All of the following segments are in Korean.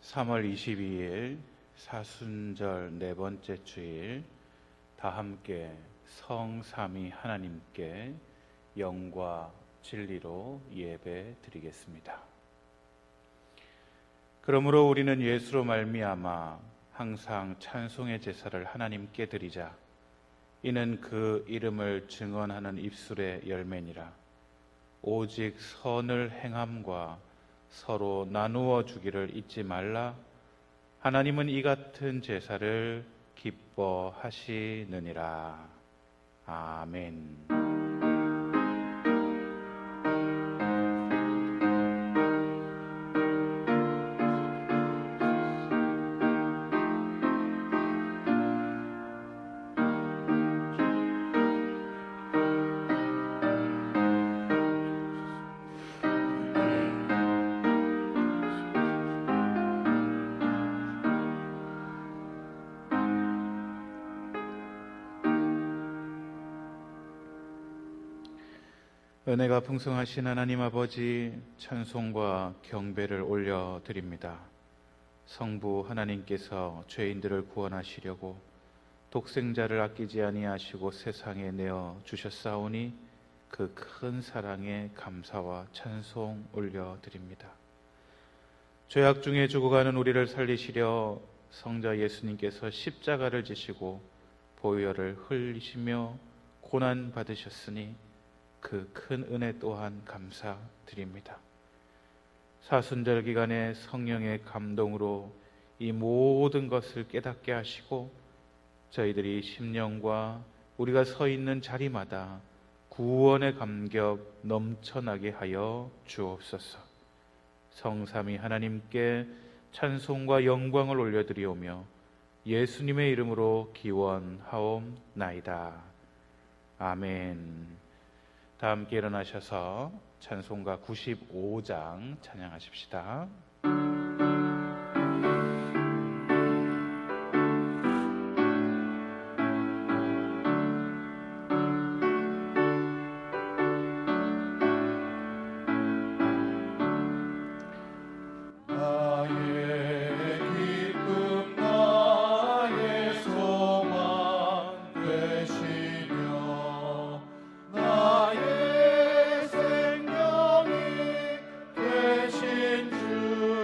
3월 22일 사순절 네 번째 주일, 다 함께 성삼위 하나님께 영과 진리로 예배 드리겠습니다. 그러므로 우리는 예수로 말미암아 항상 찬송의 제사를 하나님께 드리자. 이는 그 이름을 증언하는 입술의 열매니라. 오직 선을 행함과 서로 나누어 주기를 잊지 말라. 하나님은 이 같은 제사를 기뻐하시느니라. 아멘. 은혜가 풍성하신 하나님 아버지, 찬송과 경배를 올려드립니다. 성부 하나님께서 죄인들을 구원하시려고 독생자를 아끼지 아니하시고 세상에 내어 주셨사오니 그 큰 사랑에 감사와 찬송 올려드립니다. 죄악 중에 죽어가는 우리를 살리시려 성자 예수님께서 십자가를 지시고 보혈을 흘리시며 고난 받으셨으니 그 큰 은혜 또한 감사드립니다. 사순절 기간에 성령의 감동으로 이 모든 것을 깨닫게 하시고 저희들이 심령과 우리가 서 있는 자리마다 구원의 감격 넘쳐나게 하여 주옵소서. 성삼위 하나님께 찬송과 영광을 올려드리오며 예수님의 이름으로 기원하옵나이다. 아멘. 다 함께 일어나셔서 찬송가 95장 찬양하십시다. 주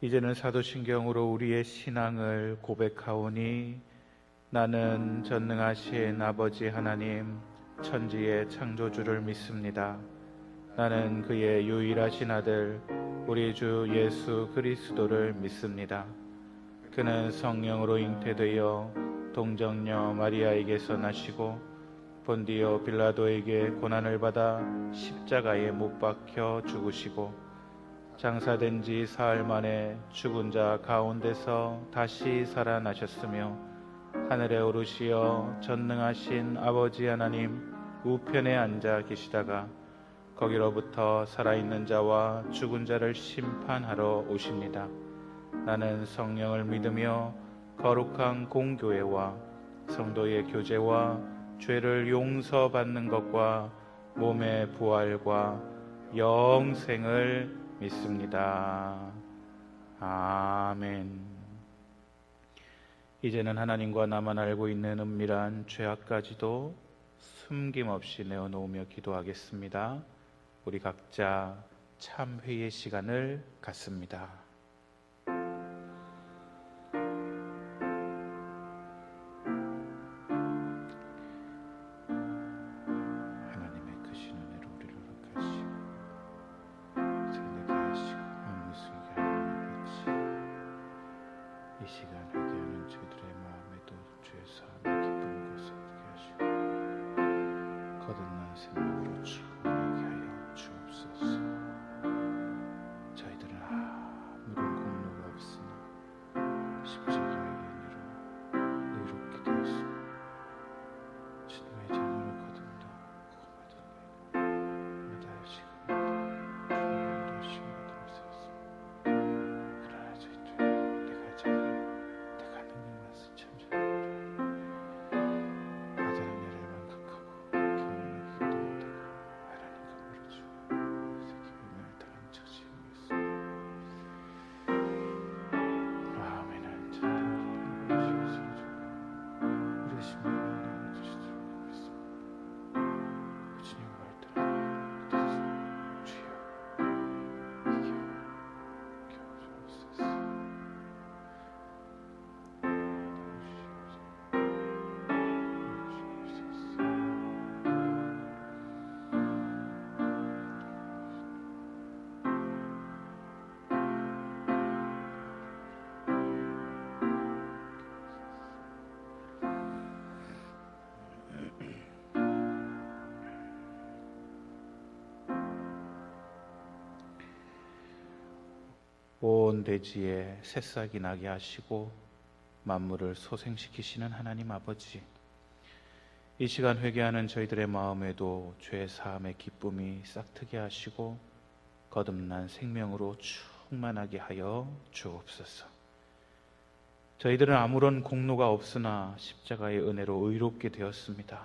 이제는 사도신경으로 우리의 신앙을 고백하오니 나는 전능하신 아버지 하나님 천지의 창조주를 믿습니다. 나는 그의 유일하신 아들 우리 주 예수 그리스도를 믿습니다. 그는 성령으로 잉태되어 동정녀 마리아에게서 나시고 본디오 빌라도에게 고난을 받아 십자가에 못 박혀 죽으시고 장사된 지 사흘 만에 죽은 자 가운데서 다시 살아나셨으며 하늘에 오르시어 전능하신 아버지 하나님 우편에 앉아 계시다가 거기로부터 살아있는 자와 죽은 자를 심판하러 오십니다. 나는 성령을 믿으며 거룩한 공교회와 성도의 교제와 죄를 용서받는 것과 몸의 부활과 영생을 믿습니다. 아멘. 이제는 하나님과 나만 알고 있는 은밀한 죄악까지도 숨김없이 내어놓으며 기도하겠습니다. 우리 각자 참회의 시간을 갖습니다. 온 대지에 새싹이 나게 하시고 만물을 소생시키시는 하나님 아버지, 이 시간 회개하는 저희들의 마음에도 죄 사함의 기쁨이 싹트게 하시고 거듭난 생명으로 충만하게 하여 주옵소서. 저희들은 아무런 공로가 없으나 십자가의 은혜로 의롭게 되었습니다.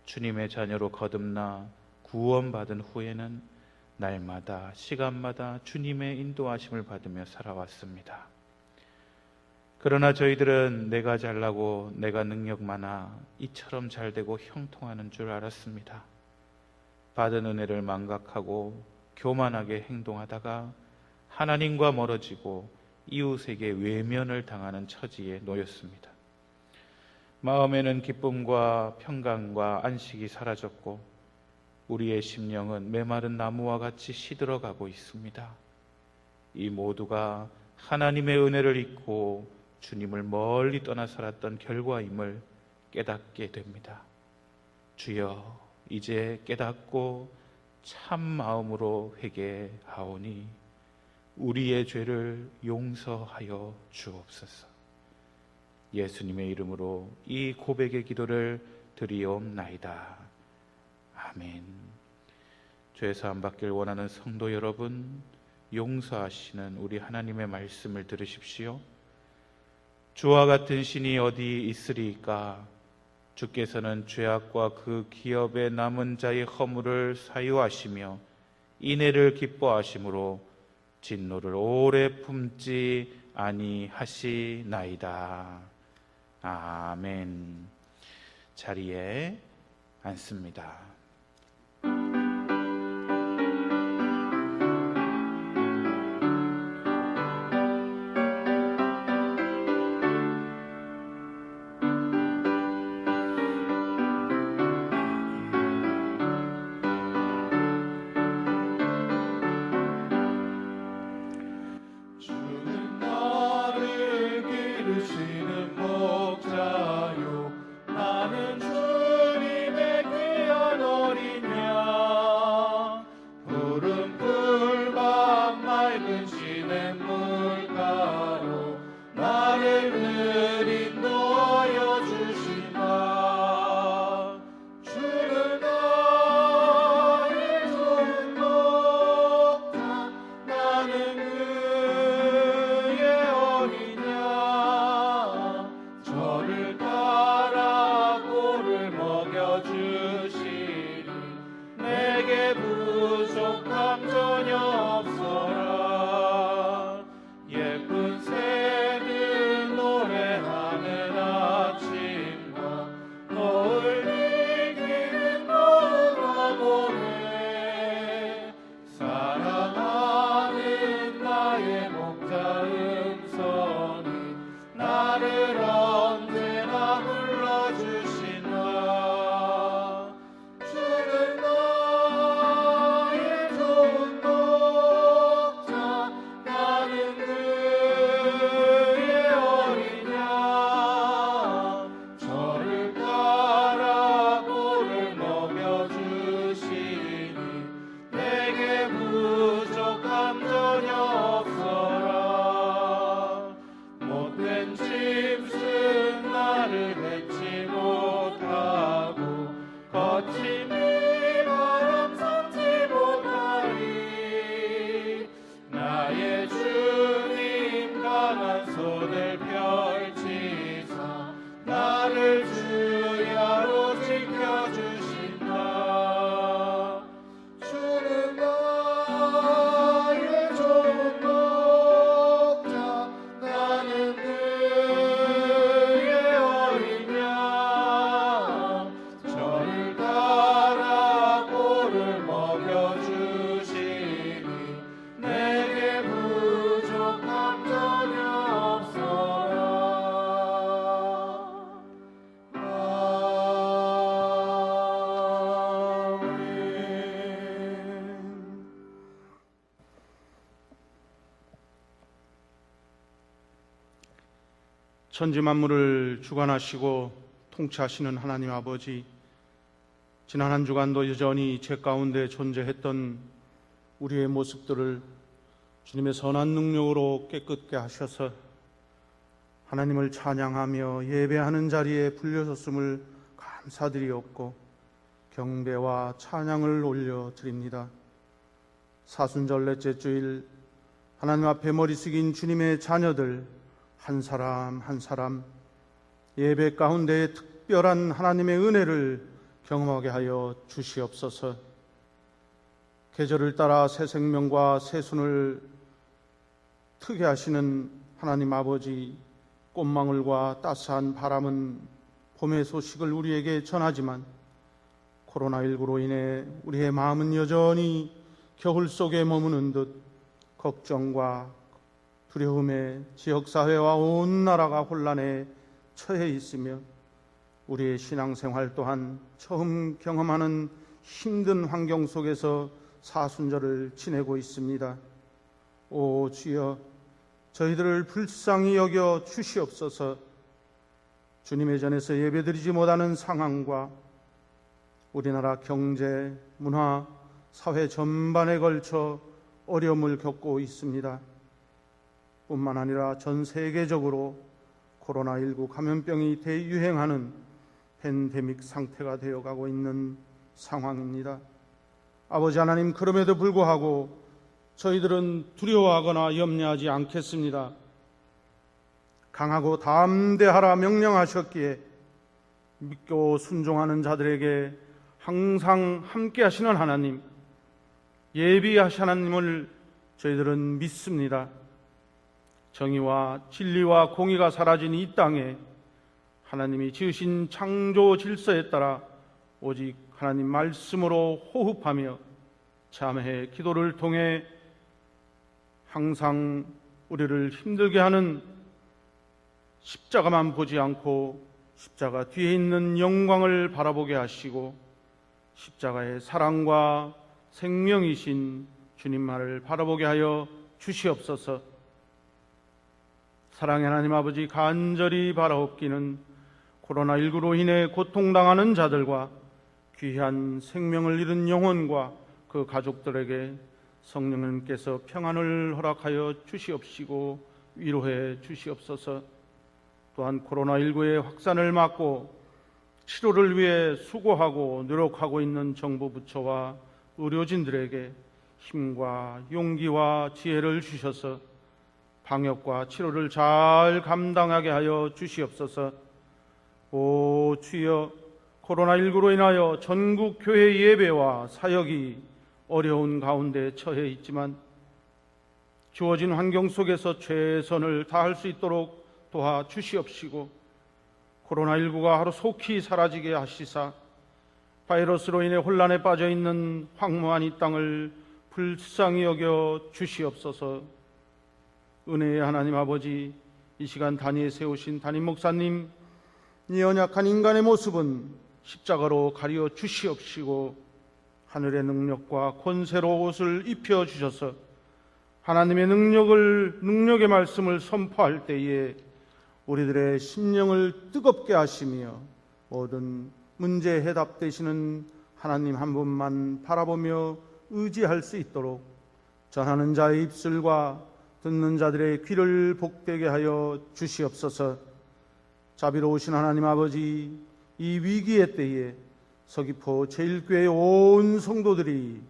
주님의 자녀로 거듭나 구원받은 후에는 날마다 시간마다 주님의 인도하심을 받으며 살아왔습니다. 그러나 저희들은 내가 잘나고 내가 능력 많아 이처럼 잘되고 형통하는 줄 알았습니다. 받은 은혜를 망각하고 교만하게 행동하다가 하나님과 멀어지고 이웃에게 외면을 당하는 처지에 놓였습니다. 마음에는 기쁨과 평강과 안식이 사라졌고 우리의 심령은 메마른 나무와 같이 시들어가고 있습니다. 이 모두가 하나님의 은혜를 잊고 주님을 멀리 떠나 살았던 결과임을 깨닫게 됩니다. 주여, 이제 깨닫고 참 마음으로 회개하오니 우리의 죄를 용서하여 주옵소서. 예수님의 이름으로 이 고백의 기도를 드리옵나이다. 아멘. 죄 사함 받길 원하는 성도 여러분, 용서하시는 우리 하나님의 말씀을 들으십시오. 주와 같은 신이 어디 있으리까? 주께서는 죄악과 그 기업에 남은 자의 허물을 사유하시며 인애를 기뻐하심으로 진노를 오래 품지 아니하시나이다. 아멘. 자리에 앉습니다. 내게 부족함 전혀 없어라. 예쁜 새들 노래하는 아침과 너를 이기는 너가 보네. 사랑하는 나의 목자 음성이 나를 언제나 불러주신다. 주는 나의 좋은 목자, 나는 그의 어린 양. 저를 따라 꼴을 먹여주시니 내게 부족함 전혀 없어라. 못된 짐승 나를 맺지 못하고 거친 비바람 삼지 못하리. 나의 주님 강한 손을 펼치사 나를 주야로 지켜주신다. 주는 나의 좋은 목자, 나는 그의 어린 양. 저를 따라 꼴을 먹여주시니 내게 부족함 전혀 없어라. 아멘. 천지 만물을 주관하시고 통치하시는 하나님 아버지, 지난 한 주간도 여전히 죄 가운데 존재했던 우리의 모습들을 주님의 선한 능력으로 깨끗게 하셔서 하나님을 찬양하며 예배하는 자리에 불려섰음을 감사드리옵고 경배와 찬양을 올려드립니다. 사순절 넷째 주일 하나님 앞에 머리 숙인 주님의 자녀들 한 사람 한 사람 예배 가운데 특별한 하나님의 은혜를 경험하게 하여 주시옵소서. 계절을 따라 새 생명과 새 순을 트게 하시는 하나님 아버지, 꽃망울과 따스한 바람은 봄의 소식을 우리에게 전하지만 코로나19로 인해 우리의 마음은 여전히 겨울 속에 머무는 듯 걱정과 두려움에 지역사회와 온 나라가 혼란에 처해 있으며 우리의 신앙생활 또한 처음 경험하는 힘든 환경 속에서 사순절을 지내고 있습니다. 오 주여, 저희들을 불쌍히 여겨 주시옵소서. 주님의 전에서 예배드리지 못하는 상황과 우리나라 경제, 문화, 사회 전반에 걸쳐 어려움을 겪고 있습니다. 뿐만 아니라 전 세계적으로 코로나19 감염병이 대유행하는 팬데믹 상태가 되어가고 있는 상황입니다. 아버지 하나님, 그럼에도 불구하고 저희들은 두려워하거나 염려하지 않겠습니다. 강하고 담대하라 명령하셨기에 믿고 순종하는 자들에게 항상 함께 하시는 하나님, 예비하신 하나님을 저희들은 믿습니다. 정의와 진리와 공의가 사라진 이 땅에 하나님이 지으신 창조 질서에 따라 오직 하나님 말씀으로 호흡하며 참회 기도를 통해 항상 우리를 힘들게 하는 십자가만 보지 않고 십자가 뒤에 있는 영광을 바라보게 하시고 십자가의 사랑과 생명이신 주님만을 바라보게 하여 주시옵소서. 사랑의 하나님 아버지, 간절히 바라옵기는 코로나19로 인해 고통당하는 자들과 귀한 생명을 잃은 영혼과 그 가족들에게 성령님께서 평안을 허락하여 주시옵시고 위로해 주시옵소서. 또한 코로나19의 확산을 막고 치료를 위해 수고하고 노력하고 있는 정부 부처와 의료진들에게 힘과 용기와 지혜를 주셔서 방역과 치료를 잘 감당하게 하여 주시옵소서. 오 주여, 코로나19로 인하여 전국 교회 예배와 사역이 어려운 가운데 처해 있지만 주어진 환경 속에서 최선을 다할 수 있도록 도와주시옵시고 코로나19가 하루속히 사라지게 하시사 바이러스로 인해 혼란에 빠져 있는 황무한 이 땅을 불쌍히 여겨 주시옵소서. 은혜의 하나님 아버지, 이 시간 단위에 세우신 담임 목사님, 이 연약한 인간의 모습은 십자가로 가려 주시옵시고 하늘의 능력과 권세로 옷을 입혀 주셔서 하나님의 능력의 말씀을 선포할 때에 우리들의 심령을 뜨겁게 하시며 모든 문제에 해답되시는 하나님 한 분만 바라보며 의지할 수 있도록 전하는 자의 입술과 듣는 자들의 귀를 복되게 하여 주시옵소서. 자비로우신 하나님 아버지, 이 위기의 때에 서귀포 제1교회 온 성도들이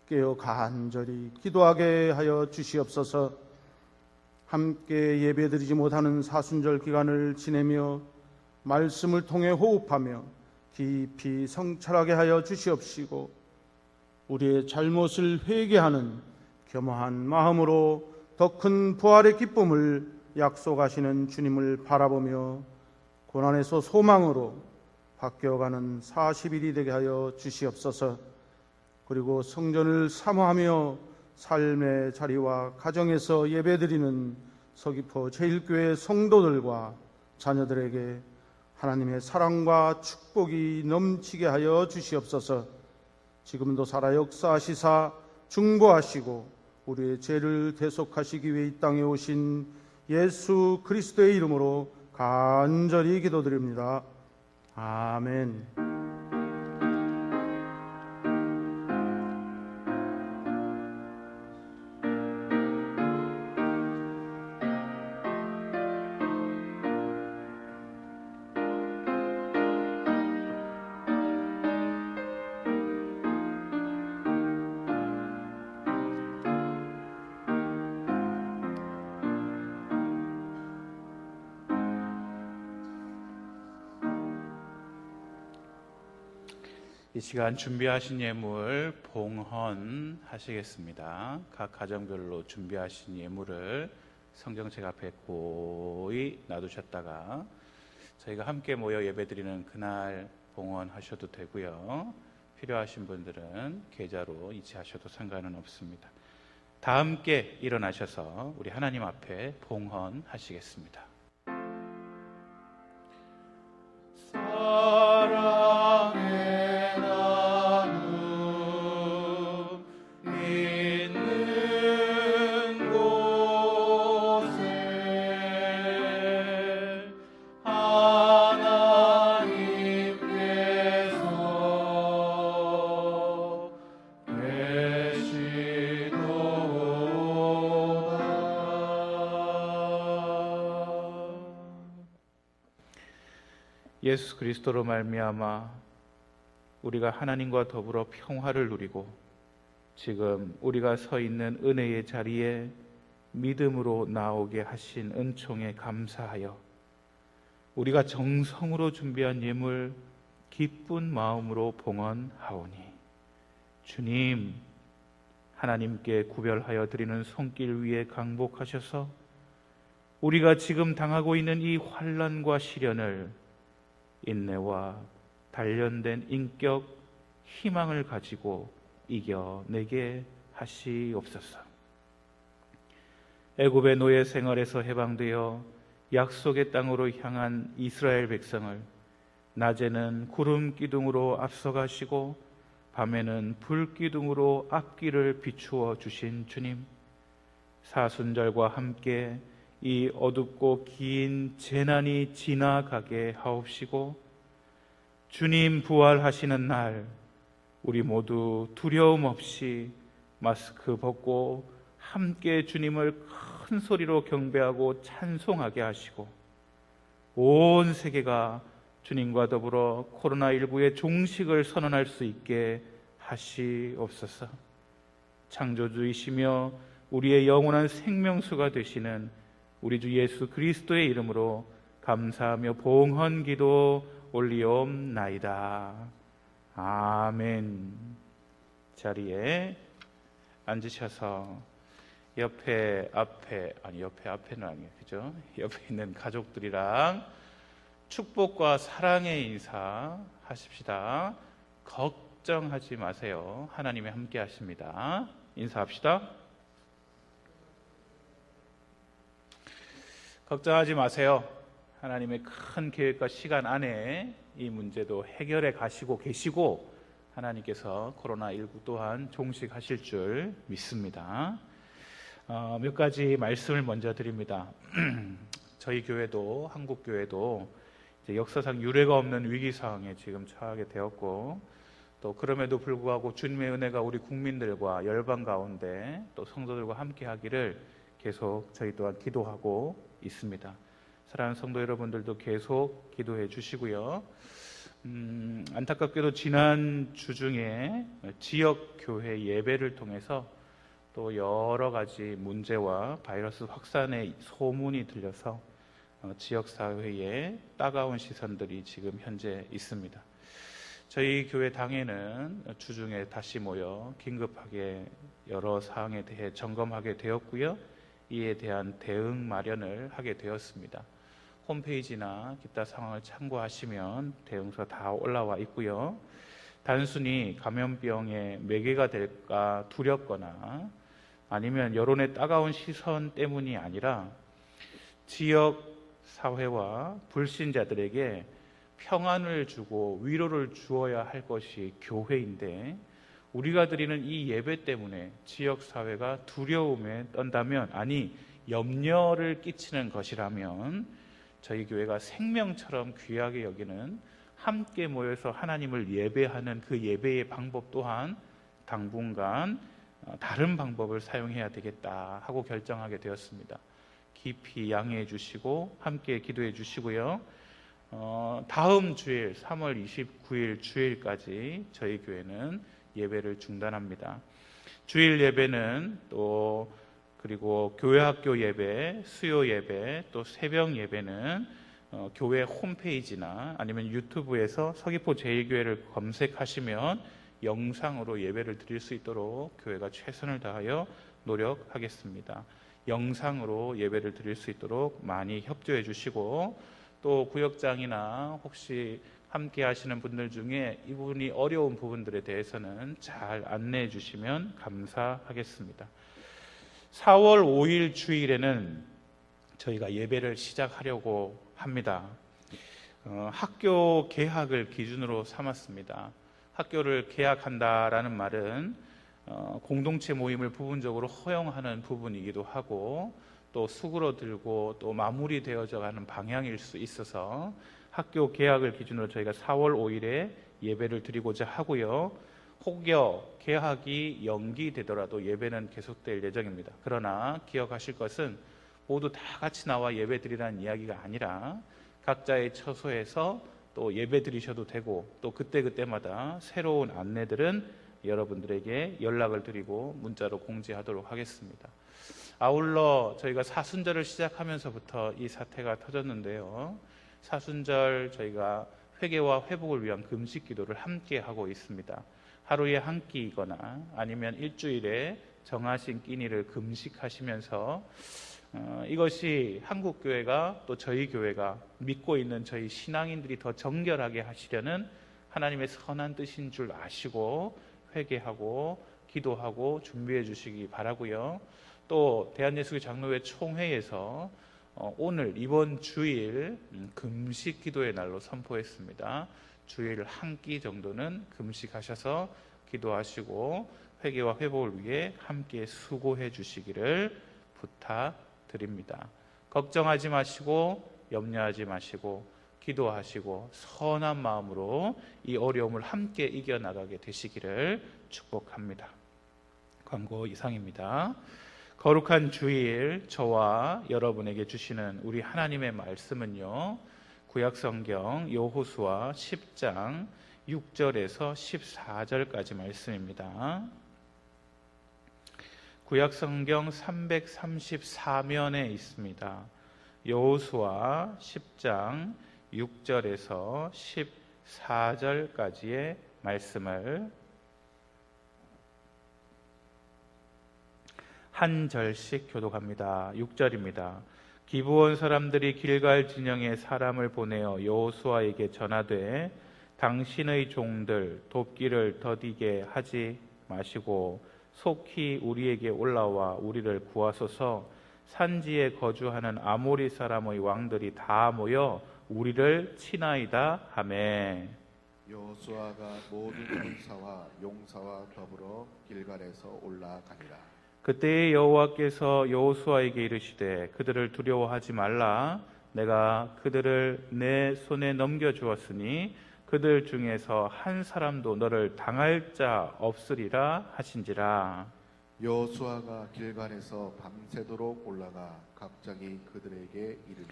깨어 간절히 기도하게 하여 주시옵소서. 함께 예배드리지 못하는 사순절 기간을 지내며 말씀을 통해 호흡하며 깊이 성찰하게 하여 주시옵시고 우리의 잘못을 회개하는 겸허한 마음으로 더 큰 부활의 기쁨을 약속하시는 주님을 바라보며 고난에서 소망으로 바뀌어가는 40일이 되게 하여 주시옵소서. 그리고 성전을 사모하며 삶의 자리와 가정에서 예배드리는 서귀포 제1교회 성도들과 자녀들에게 하나님의 사랑과 축복이 넘치게 하여 주시옵소서. 지금도 살아 역사하시사 중보하시고 우리의 죄를 대속하시기 위해 이 땅에 오신 예수 그리스도의 이름으로 간절히 기도드립니다. 아멘. 이 시간 준비하신 예물 봉헌하시겠습니다. 각 가정별로 준비하신 예물을 성경책 앞에 고이 놔두셨다가 저희가 함께 모여 예배드리는 그날 봉헌하셔도 되고요. 필요하신 분들은 계좌로 이체하셔도 상관은 없습니다. 다 함께 일어나셔서 우리 하나님 앞에 봉헌하시겠습니다. 예수 그리스도로 말미암아 우리가 하나님과 더불어 평화를 누리고 지금 우리가 서 있는 은혜의 자리에 믿음으로 나오게 하신 은총에 감사하여 우리가 정성으로 준비한 예물 기쁜 마음으로 봉헌하오니 주님, 하나님께 구별하여 드리는 손길 위에 강복하셔서 우리가 지금 당하고 있는 이 환난과 시련을 인내와 단련된 인격, 희망을 가지고 이겨내게 하시옵소서. 애굽의 노예 생활에서 해방되어 약속의 땅으로 향한 이스라엘 백성을 낮에는 구름 기둥으로 앞서가시고 밤에는 불 기둥으로 앞길을 비추어 주신 주님, 사순절과 함께 이 어둡고 긴 재난이 지나가게 하옵시고 주님 부활하시는 날 우리 모두 두려움 없이 마스크 벗고 함께 주님을 큰 소리로 경배하고 찬송하게 하시고 온 세계가 주님과 더불어 코로나19의 종식을 선언할 수 있게 하시옵소서. 창조주이시며 우리의 영원한 생명수가 되시는 우리 주 예수 그리스도의 이름으로 감사하며 봉헌 기도 올리옵나이다. 아멘. 자리에 앉으셔서 옆에는 아니에요. 그죠? 옆에 있는 가족들이랑 축복과 사랑의 인사 하십시다. 걱정하지 마세요. 하나님이 함께 하십니다. 인사합시다. 걱정하지 마세요. 하나님의 큰 계획과 시간 안에 이 문제도 해결해 가시고 계시고 하나님께서 코로나19 또한 종식하실 줄 믿습니다. 몇 가지 말씀을 먼저 드립니다. 저희 교회도 한국 교회도 이제 역사상 유례가 없는 위기 상황에 지금 처하게 되었고 또 그럼에도 불구하고 주님의 은혜가 우리 국민들과 열방 가운데 또 성도들과 함께 하기를 계속 저희 또한 기도하고 있습니다. 사랑하는 성도 여러분들도 계속 기도해 주시고요. 안타깝게도 지난 주 중에 지역 교회 예배를 통해서 또 여러 가지 문제와 바이러스 확산의 소문이 들려서 지역 사회에 따가운 시선들이 지금 현재 있습니다. 저희 교회 당에는 주중에 다시 모여 긴급하게 여러 사항에 대해 점검하게 되었고요. 이에 대한 대응 마련을 하게 되었습니다. 홈페이지나 기타 상황을 참고하시면 대응서 다 올라와 있고요. 단순히 감염병의 매개가 될까 두렵거나 아니면 여론의 따가운 시선 때문이 아니라 지역 사회와 불신자들에게 평안을 주고 위로를 주어야 할 것이 교회인데 우리가 드리는 이 예배 때문에 지역 사회가 두려움에 떤다면, 아니 염려를 끼치는 것이라면 저희 교회가 생명처럼 귀하게 여기는 함께 모여서 하나님을 예배하는 그 예배의 방법 또한 당분간 다른 방법을 사용해야 되겠다 하고 결정하게 되었습니다. 깊이 양해해 주시고 함께 기도해 주시고요. 다음 주일 3월 29일 주일까지 저희 교회는 예배를 중단합니다. 주일 예배는 또 그리고 교회 학교 예배, 수요 예배, 또 새벽 예배는 교회 홈페이지나 아니면 유튜브에서 서귀포 제1교회를 검색하시면 영상으로 예배를 드릴 수 있도록 교회가 최선을 다하여 노력하겠습니다. 영상으로 예배를 드릴 수 있도록 많이 협조해 주시고 또 구역장이나 혹시 함께 하시는 분들 중에 이분이 어려운 부분들에 대해서는 잘 안내해 주시면 감사하겠습니다. 4월 5일 주일에는 저희가 예배를 시작하려고 합니다. 학교 개학을 기준으로 삼았습니다. 학교를 개학한다라는 말은 공동체 모임을 부분적으로 허용하는 부분이기도 하고 또 수그러들고 또 마무리되어져 가는 방향일 수 있어서 학교 개학을 기준으로 저희가 4월 5일에 예배를 드리고자 하고요. 혹여 개학이 연기되더라도 예배는 계속될 예정입니다. 그러나 기억하실 것은 모두 다 같이 나와 예배 드리라는 이야기가 아니라 각자의 처소에서 또 예배 드리셔도 되고 또 그때그때마다 새로운 안내들은 여러분들에게 연락을 드리고 문자로 공지하도록 하겠습니다. 아울러 저희가 사순절을 시작하면서부터 이 사태가 터졌는데요. 사순절 저희가 회개와 회복을 위한 금식 기도를 함께 하고 있습니다. 하루에 한 끼이거나 아니면 일주일에 정하신 끼니를 금식하시면서 이것이 한국교회가 또 저희 교회가 믿고 있는 저희 신앙인들이 더 정결하게 하시려는 하나님의 선한 뜻인 줄 아시고 회개하고 기도하고 준비해 주시기 바라고요. 또 대한예수교 장로회 총회에서 오늘 이번 주일 금식 기도의 날로 선포했습니다. 주일 한 끼 정도는 금식하셔서 기도하시고 회개와 회복을 위해 함께 수고해 주시기를 부탁드립니다. 걱정하지 마시고 염려하지 마시고 기도하시고 선한 마음으로 이 어려움을 함께 이겨나가게 되시기를 축복합니다. 광고 이상입니다. 거룩한 주일 저와 여러분에게 주시는 우리 하나님의 말씀은요, 구약성경 여호수아 10장 6절에서 14절까지 말씀입니다. 구약성경 334면에 있습니다. 여호수아 10장 6절에서 14절까지의 말씀을 한 절씩 교독합니다. 6절입니다. 기브온 사람들이 길갈 진영에 사람을 보내어 여호수아에게 전하되 당신의 종들 돕기를 더디게 하지 마시고 속히 우리에게 올라와 우리를 구하소서. 산지에 거주하는 아모리 사람의 왕들이 다 모여 우리를 치나이다 하매. 여호수아가 모든 군사와 용사와 더불어 길갈에서 올라가니라. 그때 여호와께서 여호수아에게 이르시되 그들을 두려워하지 말라. 내가 그들을 내 손에 넘겨주었으니 그들 중에서 한 사람도 너를 당할 자 없으리라 하신지라. 여호수아가 길갈에서 밤새도록 올라가 갑자기 그들에게 이르니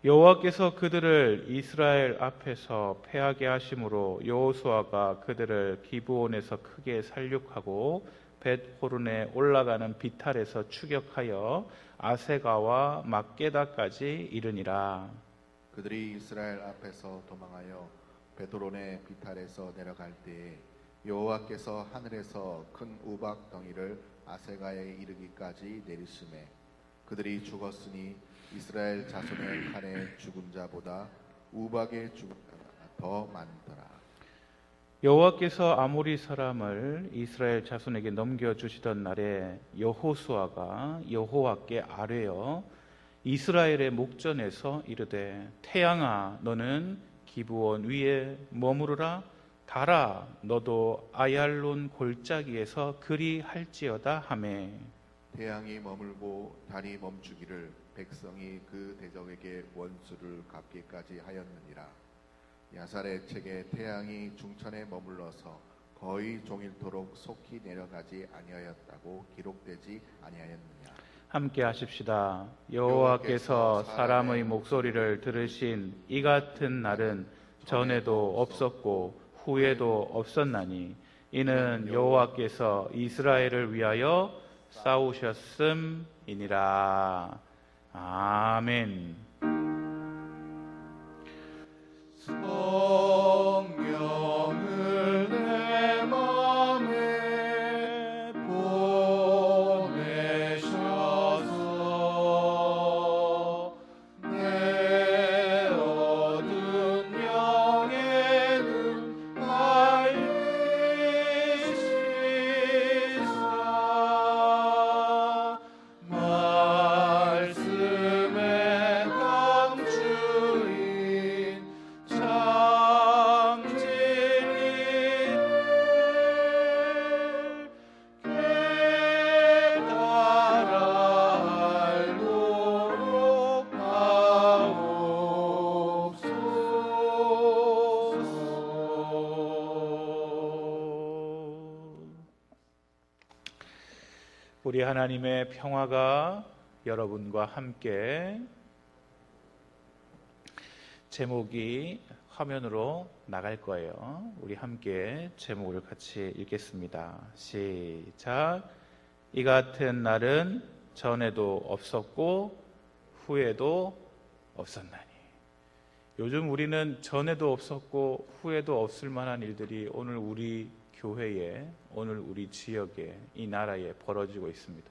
여호와께서 그들을 이스라엘 앞에서 패하게 하심으로 여호수아가 그들을 기브온에서 크게 살육하고 벳호른에 올라가는 비탈에서 추격하여 아세가와 막게다까지 이르니라. 그들이 이스라엘 앞에서 도망하여 베드론의 비탈에서 내려갈 때에 여호와께서 하늘에서 큰 우박 덩이를 아세가에 이르기까지 내리심에 그들이 죽었으니 이스라엘 자손의 칼에 죽은 자보다 우박에 죽은 자가 더 많더라. 여호와께서 아모리 사람을 이스라엘 자손에게 넘겨주시던 날에 여호수아가 여호와께 아뢰어 이스라엘의 목전에서 이르되 태양아 너는 기브온 위에 머무르라. 달아 너도 아얄론 골짜기에서 그리 할지어다 하매. 태양이 머물고 달이 멈추기를 백성이 그 대적에게 원수를 갚기까지 하였느니라. 야살의 책에 태양이 중천에 머물러서 거의 종일토록 속히 내려가지 아니하였다고 기록되지 아니하였느냐. 함께 하십시다. 여호와께서 사람의 목소리를 들으신 이 같은 날은 전에도 없었고 후에도 없었나니 이는 여호와께서 이스라엘을 위하여 싸우셨음이니라. 아멘. 성령을 내 맘에 보내셔서 내 얻은 영에는 알리시사 말씀의 강주인 참 진리를 깨달아 알도록 하옵소서. 우리 하나님의 평화가 여러분과 함께. 제목이 화면으로 나갈 거예요. 우리 함께 제목을 같이 읽겠습니다. 시작. 이 같은 날은 전에도 없었고 후에도 없었나니. 요즘 우리는 전에도 없었고 후에도 없을 만한 일들이 오늘 우리 교회에, 오늘 우리 지역에, 이 나라에 벌어지고 있습니다.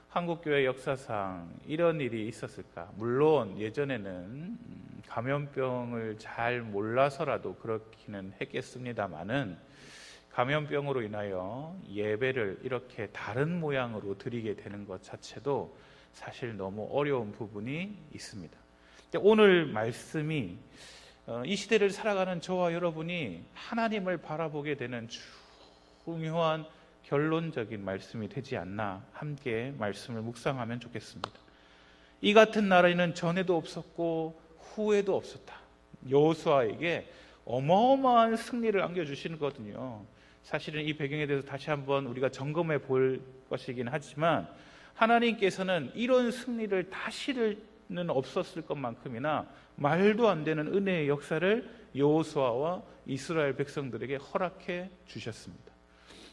한국교회 역사상 이런 일이 있었을까? 물론 예전에는 감염병을 잘 몰라서라도 그렇기는 했겠습니다마는 감염병으로 인하여 예배를 이렇게 다른 모양으로 드리게 되는 것 자체도 사실 너무 어려운 부분이 있습니다. 오늘 말씀이 이 시대를 살아가는 저와 여러분이 하나님을 바라보게 되는 중요한 결론적인 말씀이 되지 않나 함께 말씀을 묵상하면 좋겠습니다. 이 같은 나라에는 전에도 없었고 후에도 없었다. 여호수아에게 어마어마한 승리를 안겨주시는 거거든요. 사실은 이 배경에 대해서 다시 한번 우리가 점검해 볼 것이긴 하지만 하나님께서는 이런 승리를 다시는 없었을 것만큼이나 말도 안 되는 은혜의 역사를 여호수아와 이스라엘 백성들에게 허락해 주셨습니다.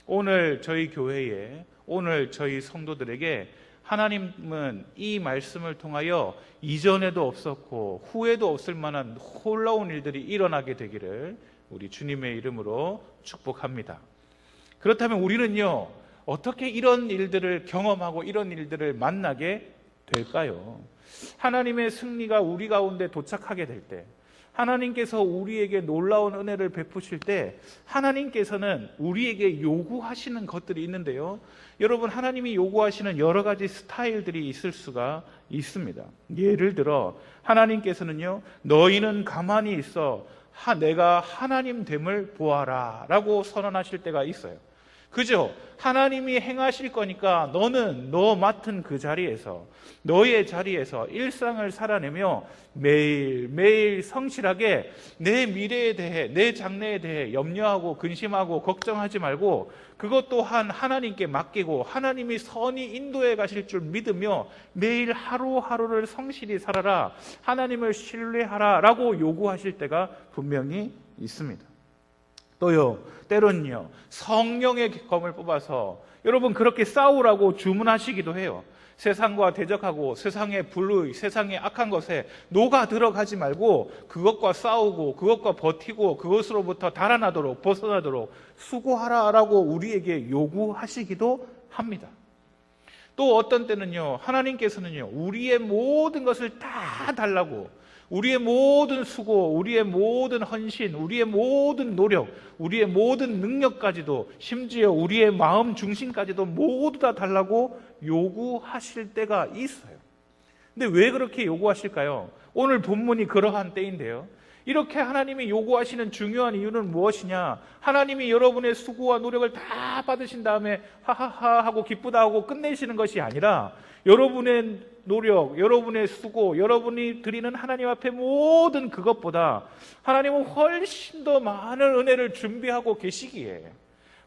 오늘 저희 교회에, 오늘 저희 성도들에게 하나님은 이 말씀을 통하여 이전에도 없었고 후에도 없을 만한 놀라운 일들이 일어나게 되기를 우리 주님의 이름으로 축복합니다. 그렇다면 우리는요, 어떻게 이런 일들을 경험하고 이런 일들을 만나게 될까요? 하나님의 승리가 우리 가운데 도착하게 될 때, 하나님께서 우리에게 놀라운 은혜를 베푸실 때 하나님께서는 우리에게 요구하시는 것들이 있는데요. 여러분, 하나님이 요구하시는 여러 가지 스타일들이 있을 수가 있습니다. 예를 들어 하나님께서는요, 너희는 가만히 있어 내가 하나님 됨을 보아라 라고 선언하실 때가 있어요. 그죠? 하나님이 행하실 거니까 너는 너 맡은 그 자리에서, 너의 자리에서 일상을 살아내며 매일매일 성실하게 내 미래에 대해, 내 장래에 대해 염려하고 근심하고 걱정하지 말고 그것 또한 하나님께 맡기고 하나님이 선히 인도해 가실 줄 믿으며 매일 하루하루를 성실히 살아라, 하나님을 신뢰하라 라고 요구하실 때가 분명히 있습니다. 또요, 때로는요, 성령의 검을 뽑아서 여러분 그렇게 싸우라고 주문하시기도 해요. 세상과 대적하고 세상의 불의, 세상의 악한 것에 녹아 들어가지 말고 그것과 싸우고 그것과 버티고 그것으로부터 달아나도록, 벗어나도록 수고하라라고 우리에게 요구하시기도 합니다. 또 어떤 때는요, 하나님께서는요, 우리의 모든 것을 다 달라고, 우리의 모든 수고, 우리의 모든 헌신, 우리의 모든 노력, 우리의 모든 능력까지도, 심지어 우리의 마음 중심까지도 모두 다 달라고 요구하실 때가 있어요. 근데 왜 그렇게 요구하실까요? 오늘 본문이 그러한 때인데요. 이렇게 하나님이 요구하시는 중요한 이유는 무엇이냐? 하나님이 여러분의 수고와 노력을 다 받으신 다음에 하하하 하고 기쁘다 하고 끝내시는 것이 아니라 여러분의 노력, 여러분의 수고, 여러분이 드리는 하나님 앞에 모든 그것보다 하나님은 훨씬 더 많은 은혜를 준비하고 계시기에,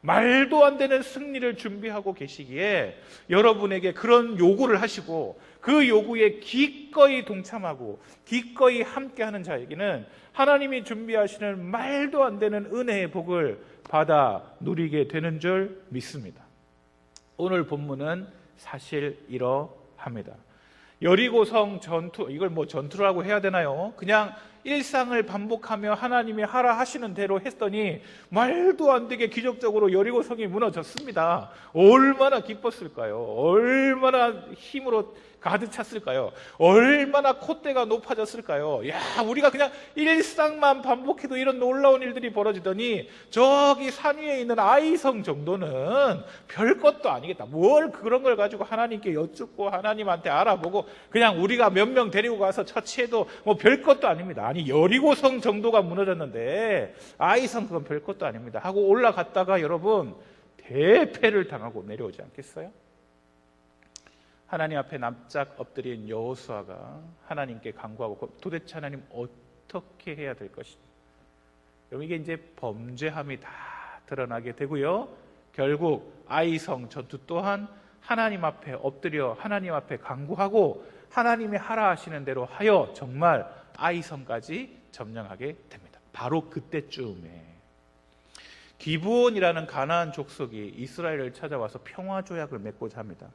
말도 안 되는 승리를 준비하고 계시기에 여러분에게 그런 요구를 하시고 그 요구에 기꺼이 동참하고 기꺼이 함께하는 자에게는 하나님이 준비하시는 말도 안 되는 은혜의 복을 받아 누리게 되는 줄 믿습니다. 오늘 본문은 사실 이러합니다. 여리고성 전투, 이걸 뭐 전투라고 해야 되나요? 그냥 일상을 반복하며 하나님이 하라 하시는 대로 했더니 말도 안 되게 기적적으로 여리고성이 무너졌습니다. 얼마나 기뻤을까요? 얼마나 힘으로 가득 찼을까요? 얼마나 콧대가 높아졌을까요? 야, 우리가 그냥 일상만 반복해도 이런 놀라운 일들이 벌어지더니 저기 산 위에 있는 아이성 정도는 별것도 아니겠다. 뭘 그런 걸 가지고 하나님께 여쭙고 하나님한테 알아보고 그냥 우리가 몇 명 데리고 가서 처치해도 뭐 별것도 아닙니다. 아니, 여리고성 정도가 무너졌는데 아이성 그건 별것도 아닙니다 하고 올라갔다가 여러분 대패를 당하고 내려오지 않겠어요? 하나님 앞에 납작 엎드린 여호수아가 하나님께 간구하고 도대체 하나님 어떻게 해야 될 것인가? 여러분, 이게 이제 범죄함이 다 드러나게 되고요. 결국 아이성 전투 또한 하나님 앞에 엎드려 하나님 앞에 간구하고 하나님이 하라 하시는 대로 하여 정말 아이성까지 점령하게 됩니다. 바로 그때쯤에 기브온이라는 가나안 족속이 이스라엘을 찾아와서 평화 조약을 맺고자 합니다.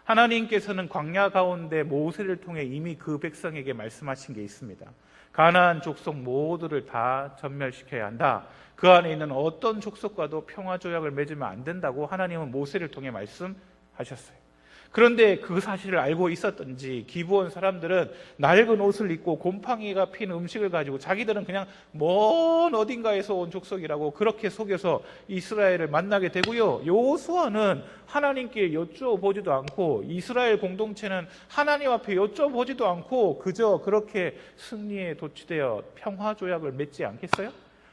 하나님께서는 광야 가운데 모세를 통해 이미 그 백성에게 말씀하신 게 있습니다. 가나안 족속 모두를 다 전멸시켜야 한다. 그 안에 있는 어떤 족속과도 평화 조약을 맺으면 안 된다고 하나님은 모세를 통해 말씀하셨어요. 그런데 그 사실을 알고 있었던지 기브온 사람들은 낡은 옷을 입고 곰팡이가 핀 음식을 가지고 자기들은 그냥 먼 어딘가에서 온 족속이라고 그렇게 속여서 이스라엘을 만나게 되고요. 여호수아는 하나님께 여쭤보지도 않고 이스라엘 공동체는 하나님 앞에 여쭤보지도 않고 그저 그렇게 승리에 도취되어 평화조약을 맺지 않겠어요?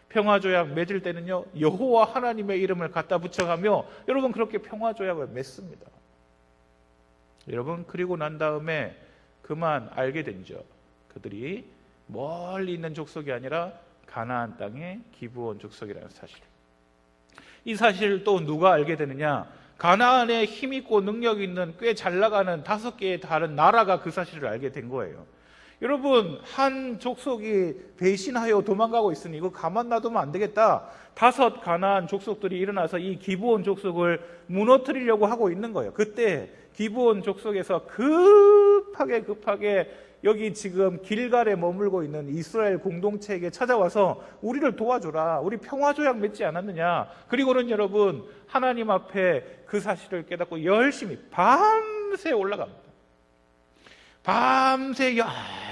평화조약 맺을 때는요, 여호와 하나님의 이름을 갖다 붙여가며 여러분 그렇게 평화조약을 맺습니다. 여러분, 그리고 난 다음에 그만 알게 된죠. 그들이 멀리 있는 족속이 아니라 가나안 땅의 기브온 족속이라는 사실. 이 사실을 또 누가 알게 되느냐? 가나안에 힘있고 능력 있는 꽤 잘 나가는 5개의 다른 나라가 그 사실을 알게 된 거예요. 여러분, 한 족속이 배신하여 도망가고 있으니 이거 가만 놔두면 안 되겠다. 5 가나안 족속들이 일어나서 이 기브온 족속을 무너뜨리려고 하고 있는 거예요. 그때 기브온 족속에서 급하게 여기 지금 길갈에 머물고 있는 이스라엘 공동체에게 찾아와서 우리를 도와줘라. 우리 평화조약 맺지 않았느냐. 그리고는 여러분 하나님 앞에 그 사실을 깨닫고 열심히 밤새 올라갑니다. 밤새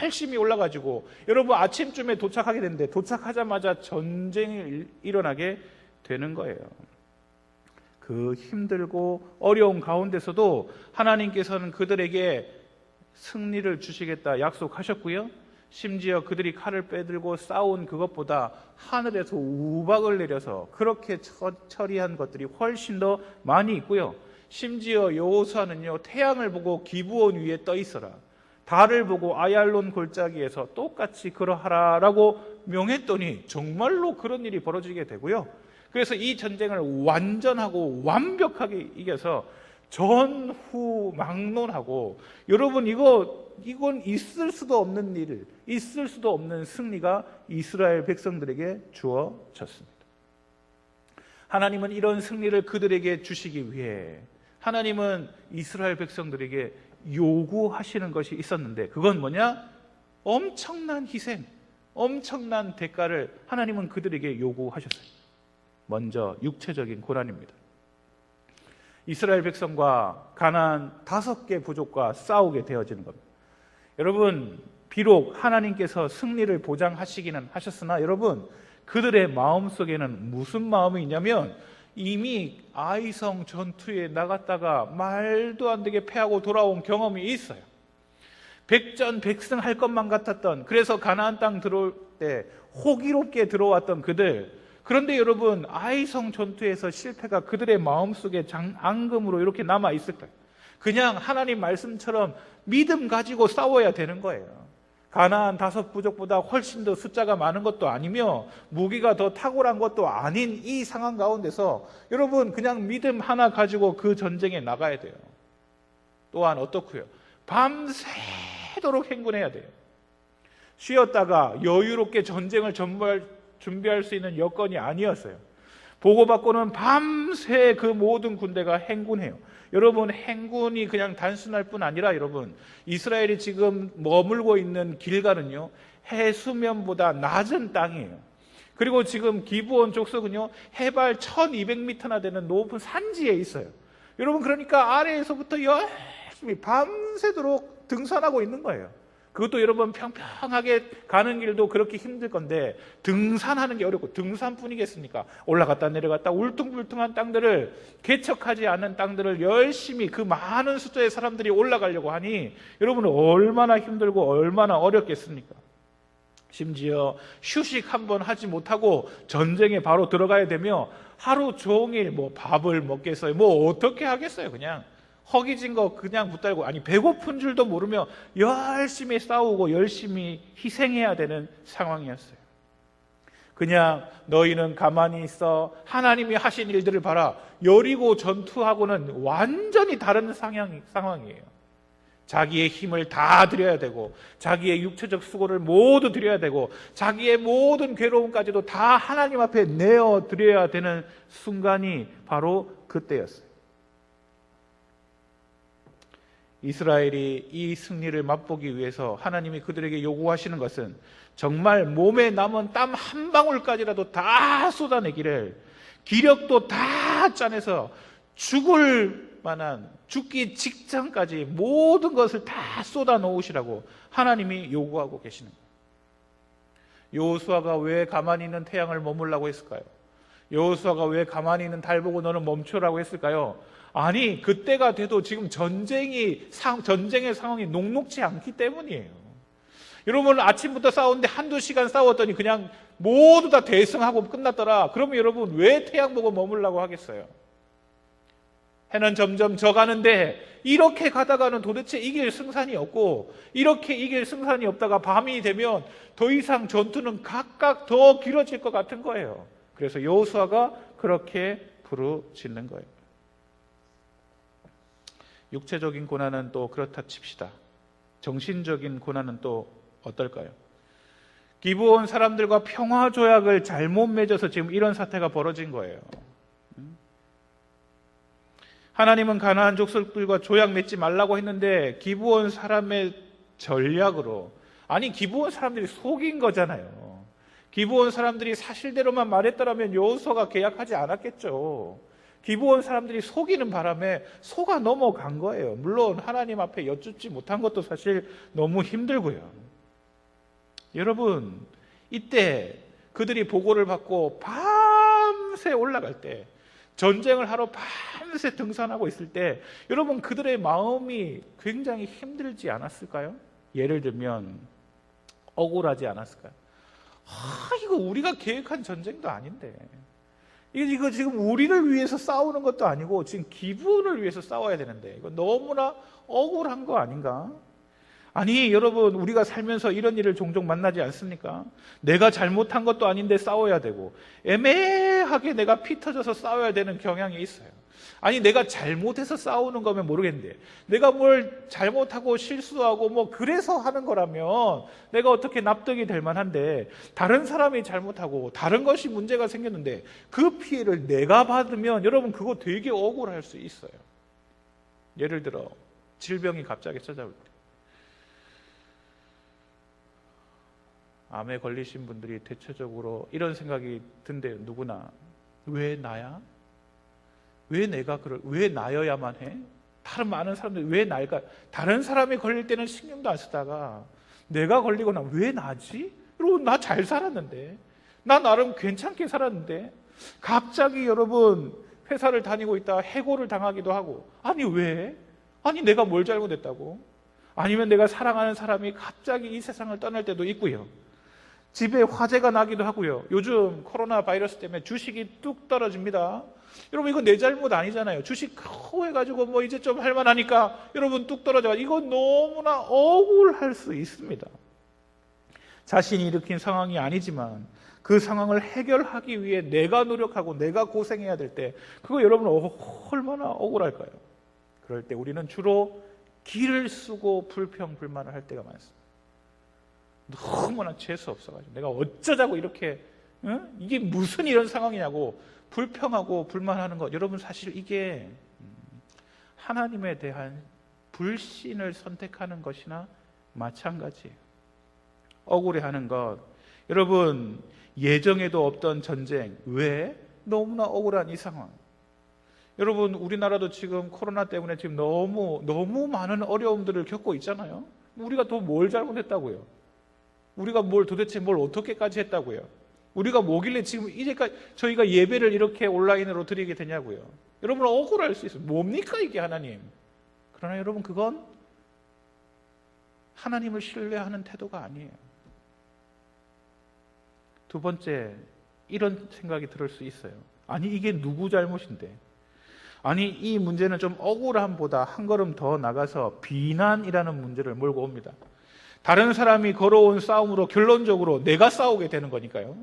열심히 올라가지고 여러분 아침쯤에 도착하게 되는데 도착하자마자 전쟁이 일어나게 되는 거예요. 그 힘들고 어려운 가운데서도 하나님께서는 그들에게 승리를 주시겠다 약속하셨고요. 심지어 그들이 칼을 빼들고 싸운 그것보다 하늘에서 우박을 내려서 그렇게 처리한 것들이 훨씬 더 많이 있고요. 심지어 여호수아는요, 태양을 보고 기브온 위에 떠 있어라, 달을 보고 아얄론 골짜기에서 똑같이 그러하라라고 명했더니 정말로 그런 일이 벌어지게 되고요. 그래서 이 전쟁을 완전하고 완벽하게 이겨서 전후막론하고 여러분 이건 있을 수도 없는 일, 있을 수도 없는 승리가 이스라엘 백성들에게 주어졌습니다. 하나님은 이런 승리를 그들에게 주시기 위해 하나님은 이스라엘 백성들에게 요구하시는 것이 있었는데 그건 뭐냐? 엄청난 희생, 엄청난 대가를 하나님은 그들에게 요구하셨어요. 먼저 육체적인 고난입니다. 이스라엘 백성과 가나안 5개 부족과 싸우게 되어지는 겁니다. 여러분, 비록 하나님께서 승리를 보장하시기는 하셨으나 여러분, 그들의 마음속에는 무슨 마음이 있냐면 이미 아이성 전투에 나갔다가 말도 안 되게 패하고 돌아온 경험이 있어요. 백전백승 할 것만 같았던, 그래서 가나안 땅 들어올 때 호기롭게 들어왔던 그들, 그런데 여러분 아이성 전투에서 실패가 그들의 마음속에 앙금으로 이렇게 남아 있을 거예요. 그냥 하나님 말씀처럼 믿음 가지고 싸워야 되는 거예요. 가나안 5 부족보다 훨씬 더 숫자가 많은 것도 아니며 무기가 더 탁월한 것도 아닌 이 상황 가운데서 여러분 그냥 믿음 하나 가지고 그 전쟁에 나가야 돼요. 또한 어떻고요? 밤새도록 행군해야 돼요. 쉬었다가 여유롭게 전쟁을 준비할 수 있는 여건이 아니었어요. 보고받고는 밤새 그 모든 군대가 행군해요. 여러분, 행군이 그냥 단순할 뿐 아니라 여러분, 이스라엘이 지금 머물고 있는 길갈은요, 해수면보다 낮은 땅이에요. 그리고 지금 기브온 족속은요, 해발 1200m나 되는 높은 산지에 있어요. 여러분, 그러니까 아래에서부터 열심히 밤새도록 등산하고 있는 거예요. 그것도 여러분 평평하게 가는 길도 그렇게 힘들 건데 등산하는 게 어렵고, 등산뿐이겠습니까? 올라갔다 내려갔다 울퉁불퉁한 땅들을, 개척하지 않은 땅들을 열심히 그 많은 숫자의 사람들이 올라가려고 하니 여러분 얼마나 힘들고 얼마나 어렵겠습니까? 심지어 휴식 한번 하지 못하고 전쟁에 바로 들어가야 되며 하루 종일 뭐 밥을 먹겠어요? 뭐 어떻게 하겠어요? 그냥 허기진 거 그냥 붙들고, 아니 배고픈 줄도 모르며 열심히 싸우고 열심히 희생해야 되는 상황이었어요. 그냥 너희는 가만히 있어, 하나님이 하신 일들을 봐라. 여리고 전투하고는 완전히 다른 상황이에요. 자기의 힘을 다 드려야 되고, 자기의 육체적 수고를 모두 드려야 되고, 자기의 모든 괴로움까지도 다 하나님 앞에 내어 드려야 되는 순간이 바로 그때였어요. 이스라엘이 이 승리를 맛보기 위해서 하나님이 그들에게 요구하시는 것은 정말 몸에 남은 땀 한 방울까지라도 다 쏟아내기를, 기력도 다 짜내서 죽을 만한, 죽기 직전까지 모든 것을 다 쏟아 놓으시라고 하나님이 요구하고 계시는 거예요. 여호수아가 왜 가만히 있는 태양을 머물라고 했을까요? 여호수아가 왜 가만히 있는 달 보고 너는 멈춰라고 했을까요? 아니, 그때가 돼도 지금 전쟁의 상황이 녹록지 않기 때문이에요. 여러분, 아침부터 싸웠는데 한두 시간 싸웠더니 그냥 모두 다 대승하고 끝났더라. 그러면 여러분 왜 태양 보고 머물라고 하겠어요? 해는 점점 져가는데 이렇게 가다가는 도대체 이길 승산이 없고, 이렇게 이길 승산이 없다가 밤이 되면 더 이상 전투는 각각 더 길어질 것 같은 거예요. 그래서 여호수아가 그렇게 부르짖는 거예요. 육체적인 고난은 또 그렇다 칩시다. 정신적인 고난은 또 어떨까요? 기브온 사람들과 평화 조약을 잘못 맺어서 지금 이런 사태가 벌어진 거예요. 하나님은 가나안 족속들과 조약 맺지 말라고 했는데 기브온 사람의 전략으로. 아니 기브온 사람들이 속인 거잖아요. 기브온 사람들이 사실대로만 말했더라면 여호수아가 계약하지 않았겠죠. 기브온 사람들이 속이는 바람에 속아 넘어간 거예요. 물론 하나님 앞에 여쭙지 못한 것도 사실 너무 힘들고요. 여러분, 이때 그들이 보고를 받고 밤새 올라갈 때, 전쟁을 하러 밤새 등산하고 있을 때, 여러분 그들의 마음이 굉장히 힘들지 않았을까요? 예를 들면 억울하지 않았을까요? 이거 우리가 계획한 전쟁도 아닌데, 이거 지금 우리를 위해서 싸우는 것도 아니고 지금 기브온을 위해서 싸워야 되는데 이거 너무나 억울한 거 아닌가? 아니 여러분, 우리가 살면서 이런 일을 종종 만나지 않습니까? 내가 잘못한 것도 아닌데 싸워야 되고, 애매하게 내가 피 터져서 싸워야 되는 경향이 있어요. 아니 내가 잘못해서 싸우는 거면 모르겠는데, 내가 뭘 잘못하고 실수하고 뭐 그래서 하는 거라면 내가 어떻게 납득이 될 만한데, 다른 사람이 잘못하고 다른 것이 문제가 생겼는데 그 피해를 내가 받으면 여러분 그거 되게 억울할 수 있어요. 예를 들어 질병이 갑자기 찾아올 때, 암에 걸리신 분들이 대체적으로 이런 생각이 든대요. 누구나. 왜 나야? 왜 왜 나여야만 해? 다른 많은 사람들이 왜 나일까? 다른 사람이 걸릴 때는 신경도 안 쓰다가 내가 걸리고 나면 왜 나지? 여러분, 나 잘 살았는데, 나 나름 괜찮게 살았는데 갑자기 여러분 회사를 다니고 있다가 해고를 당하기도 하고, 아니 왜? 아니 내가 뭘 잘못했다고? 아니면 내가 사랑하는 사람이 갑자기 이 세상을 떠날 때도 있고요. 집에 화재가 나기도 하고요. 요즘 코로나 바이러스 때문에 주식이 뚝 떨어집니다. 여러분 이거 내 잘못 아니잖아요. 주식 크고 해가지고 뭐 이제 좀 할만하니까 여러분 뚝 떨어져. 이건 너무나 억울할 수 있습니다. 자신이 일으킨 상황이 아니지만 그 상황을 해결하기 위해 내가 노력하고 내가 고생해야 될 때, 그거 여러분 얼마나 억울할까요? 그럴 때 우리는 주로 기를 쓰고 불평불만을 할 때가 많습니다. 너무나 재수 없어가지고 내가 어쩌자고 이렇게, 이게 무슨 이런 상황이냐고 불평하고 불만하는 것, 여러분 사실 이게 하나님에 대한 불신을 선택하는 것이나 마찬가지예요. 억울해하는 것, 여러분 예정에도 없던 전쟁, 왜? 너무나 억울한 이 상황. 여러분 우리나라도 지금 코로나 때문에 지금 너무 많은 어려움들을 겪고 있잖아요. 우리가 또 뭘 잘못했다고요? 우리가 도대체 뭘 어떻게까지 했다고요? 우리가 뭐길래 지금 이제까지 저희가 예배를 이렇게 온라인으로 드리게 되냐고요? 여러분 억울할 수 있어요. 뭡니까 이게 하나님? 그러나 여러분 그건 하나님을 신뢰하는 태도가 아니에요. 두 번째, 이런 생각이 들을 수 있어요. 아니 이게 누구 잘못인데? 아니 이 문제는 좀 억울함보다 한 걸음 더 나가서 비난이라는 문제를 몰고 옵니다. 다른 사람이 걸어온 싸움으로 결론적으로 내가 싸우게 되는 거니까요.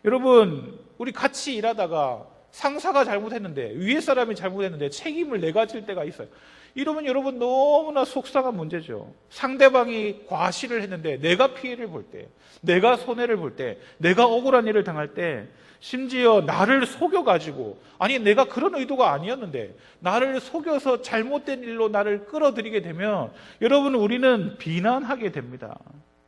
여러분 우리 같이 일하다가 상사가 잘못했는데, 위에 사람이 잘못했는데 책임을 내가 질 때가 있어요. 이러면 여러분 너무나 속상한 문제죠. 상대방이 과실을 했는데 내가 피해를 볼 때, 내가 손해를 볼 때, 내가 억울한 일을 당할 때, 심지어 나를 속여가지고, 아니 내가 그런 의도가 아니었는데 나를 속여서 잘못된 일로 나를 끌어들이게 되면 여러분 우리는 비난하게 됩니다.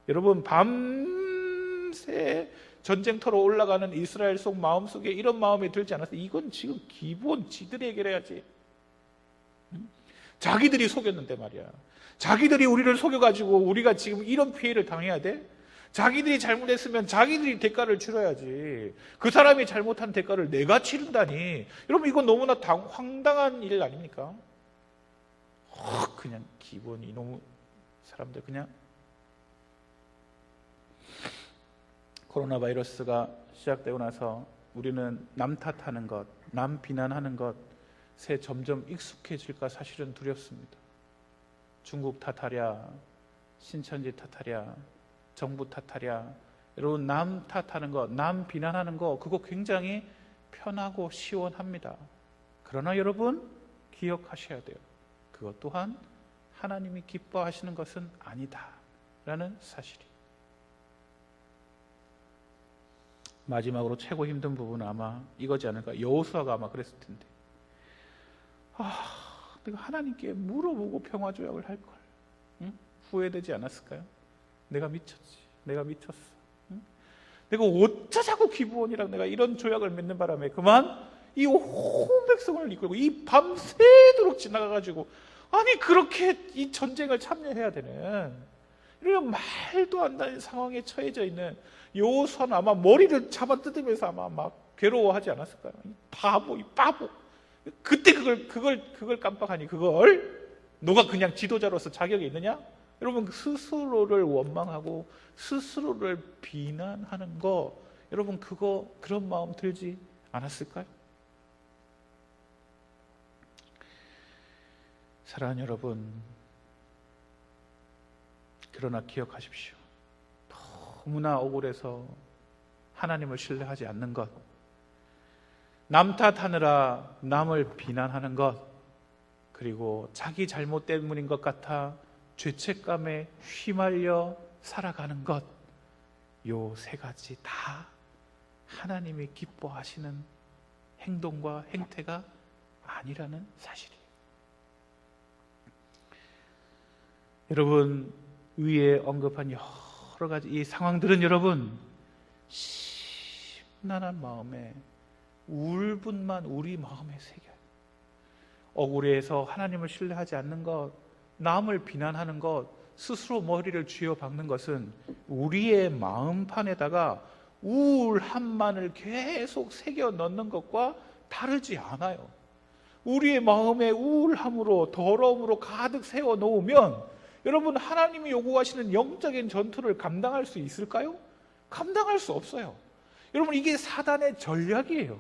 여러분 밤새 전쟁터로 올라가는 이스라엘 속 마음속에 이런 마음이 들지 않았어요? 이건 지금 기본 지들이 해결해야지. 자기들이 속였는데 말이야. 자기들이 우리를 속여가지고 우리가 지금 이런 피해를 당해야 돼? 자기들이 잘못했으면 자기들이 대가를 치러야지. 그 사람이 잘못한 대가를 내가 치른다니. 여러분 이건 너무나 황당한 일 아닙니까? 그냥 기본 이놈 사람들 그냥. 코로나 바이러스가 시작되고 나서 우리는 남 탓하는 것, 남 비난하는 것에 점점 익숙해질까 사실은 두렵습니다. 중국 탓하랴, 신천지 탓하랴, 정부 탓하랴. 여러분 남 탓하는 것, 남 비난하는 것, 그거 굉장히 편하고 시원합니다. 그러나 여러분 기억하셔야 돼요. 그것 또한 하나님이 기뻐하시는 것은 아니다라는 사실이. 마지막으로 최고 힘든 부분은 아마 이거지 않을까. 여호수아가 아마 그랬을 텐데, 내가 하나님께 물어보고 평화 조약을 할 걸. 응? 후회되지 않았을까요? 내가 미쳤지. 내가 미쳤어. 응? 내가 어쩌자고 기브온이랑 내가 이런 조약을 맺는 바람에 그만 이 온 백성을 이끌고 이 밤새도록 지나가가지고 아니 그렇게 이 전쟁을 참여해야 되는 이런 말도 안 되는 상황에 처해져 있는 여호수아는 아마 머리를 잡아뜯으면서 아마 막 괴로워하지 않았을까요? 이 바보. 그때 그걸 깜빡하니 그걸 너가 그냥 지도자로서 자격이 있느냐? 여러분 스스로를 원망하고 스스로를 비난하는 거 여러분 그런 마음 들지 않았을까요? 사랑하는 여러분, 그러나 기억하십시오. 너무나 억울해서 하나님을 신뢰하지 않는 것, 남 탓하느라 남을 비난하는 것, 그리고 자기 잘못 때문인 것 같아 죄책감에 휘말려 살아가는 것, 요 세 가지 다 하나님이 기뻐하시는 행동과 행태가 아니라는 사실이에요. 여러분, 위에 언급한 여러 가지 이 상황들은 여러분 심란한 마음에 울분만 우리 마음에 새겨요. 억울해서 하나님을 신뢰하지 않는 것, 남을 비난하는 것, 스스로 머리를 쥐어박는 것은 우리의 마음판에다가 우울함만을 계속 새겨 넣는 것과 다르지 않아요. 우리의 마음에 우울함으로 더러움으로 가득 세워 놓으면 여러분 하나님이 요구하시는 영적인 전투를 감당할 수 있을까요? 감당할 수 없어요. 여러분 이게 사단의 전략이에요.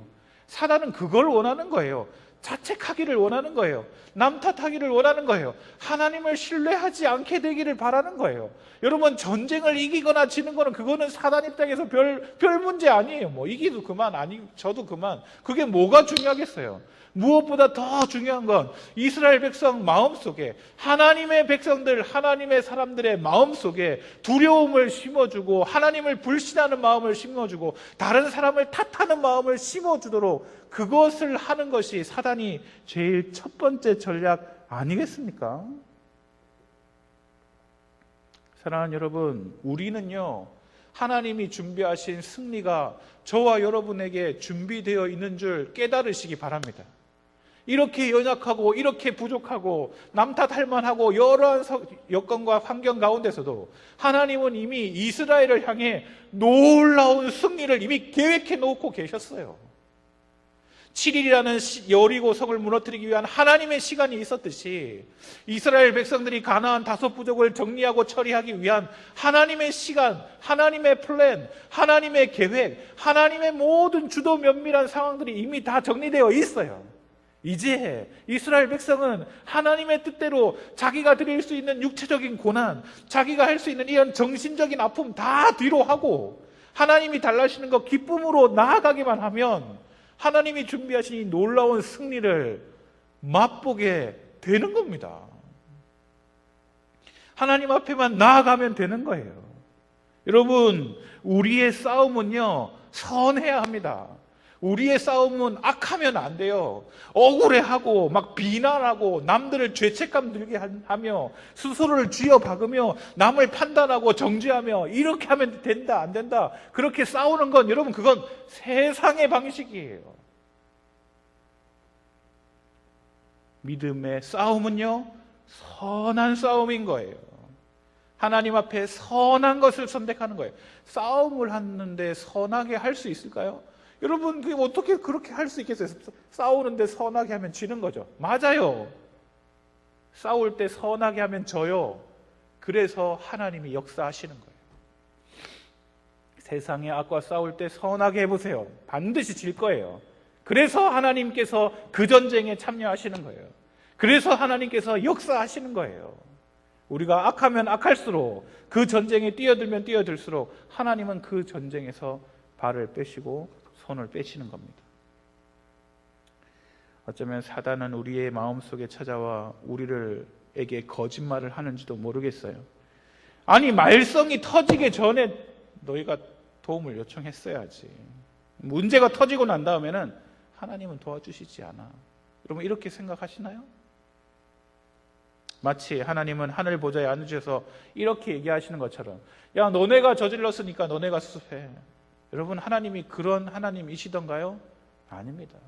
사단은 그걸 원하는 거예요. 자책하기를 원하는 거예요. 남 탓하기를 원하는 거예요. 하나님을 신뢰하지 않게 되기를 바라는 거예요. 여러분 전쟁을 이기거나 지는 거는 그거는 사단 입장에서 별 문제 아니에요. 뭐 이기도 그만, 아니 저도 그만. 그게 뭐가 중요하겠어요. 무엇보다 더 중요한 건 이스라엘 백성 마음속에, 하나님의 백성들, 하나님의 사람들의 마음속에 두려움을 심어주고 하나님을 불신하는 마음을 심어주고 다른 사람을 탓하는 마음을 심어주도록 그것을 하는 것이 사단이 제일 첫 번째 전략 아니겠습니까? 사랑하는 여러분, 우리는요 하나님이 준비하신 승리가 저와 여러분에게 준비되어 있는 줄 깨달으시기 바랍니다. 이렇게 연약하고 이렇게 부족하고 남 탓할 만하고 여러한 여건과 환경 가운데서도 하나님은 이미 이스라엘을 향해 놀라운 승리를 이미 계획해 놓고 계셨어요. 7일이라는 여리고 성을 무너뜨리기 위한 하나님의 시간이 있었듯이 이스라엘 백성들이 가나안 다섯 부족을 정리하고 처리하기 위한 하나님의 시간, 하나님의 플랜, 하나님의 계획, 하나님의 모든 주도 면밀한 상황들이 이미 다 정리되어 있어요. 이제 이스라엘 백성은 하나님의 뜻대로 자기가 드릴 수 있는 육체적인 고난, 자기가 할 수 있는 이런 정신적인 아픔 다 뒤로 하고 하나님이 달라시는 것 기쁨으로 나아가기만 하면 하나님이 준비하신 이 놀라운 승리를 맛보게 되는 겁니다. 하나님 앞에만 나아가면 되는 거예요. 여러분, 우리의 싸움은요 선해야 합니다. 우리의 싸움은 악하면 안 돼요. 억울해하고 막 비난하고 남들을 죄책감 들게 하며 스스로를 쥐어박으며 남을 판단하고 정죄하며 이렇게 하면 된다 안 된다 그렇게 싸우는 건 여러분 그건 세상의 방식이에요. 믿음의 싸움은요 선한 싸움인 거예요. 하나님 앞에 선한 것을 선택하는 거예요. 싸움을 하는데 선하게 할 수 있을까요? 여러분 그게 어떻게 그렇게 할 수 있겠어요? 싸우는데 선하게 하면 지는 거죠. 맞아요. 싸울 때 선하게 하면 져요. 그래서 하나님이 역사하시는 거예요. 세상의 악과 싸울 때 선하게 해보세요. 반드시 질 거예요. 그래서 하나님께서 그 전쟁에 참여하시는 거예요. 그래서 하나님께서 역사하시는 거예요. 우리가 악하면 악할수록 그 전쟁에 뛰어들면 뛰어들수록 하나님은 그 전쟁에서 발을 빼시고 손을 빼시는 겁니다. 어쩌면 사단은 우리의 마음속에 찾아와 우리에게 거짓말을 하는지도 모르겠어요. 아니 말썽이 터지기 전에 너희가 도움을 요청했어야지. 문제가 터지고 난 다음에는 하나님은 도와주시지 않아. 여러분 이렇게 생각하시나요? 마치 하나님은 하늘 보좌에 앉으셔서 이렇게 얘기하시는 것처럼 야 너네가 저질렀으니까 너네가 수습해. 여러분 하나님이 그런 하나님이시던가요? 아닙니다.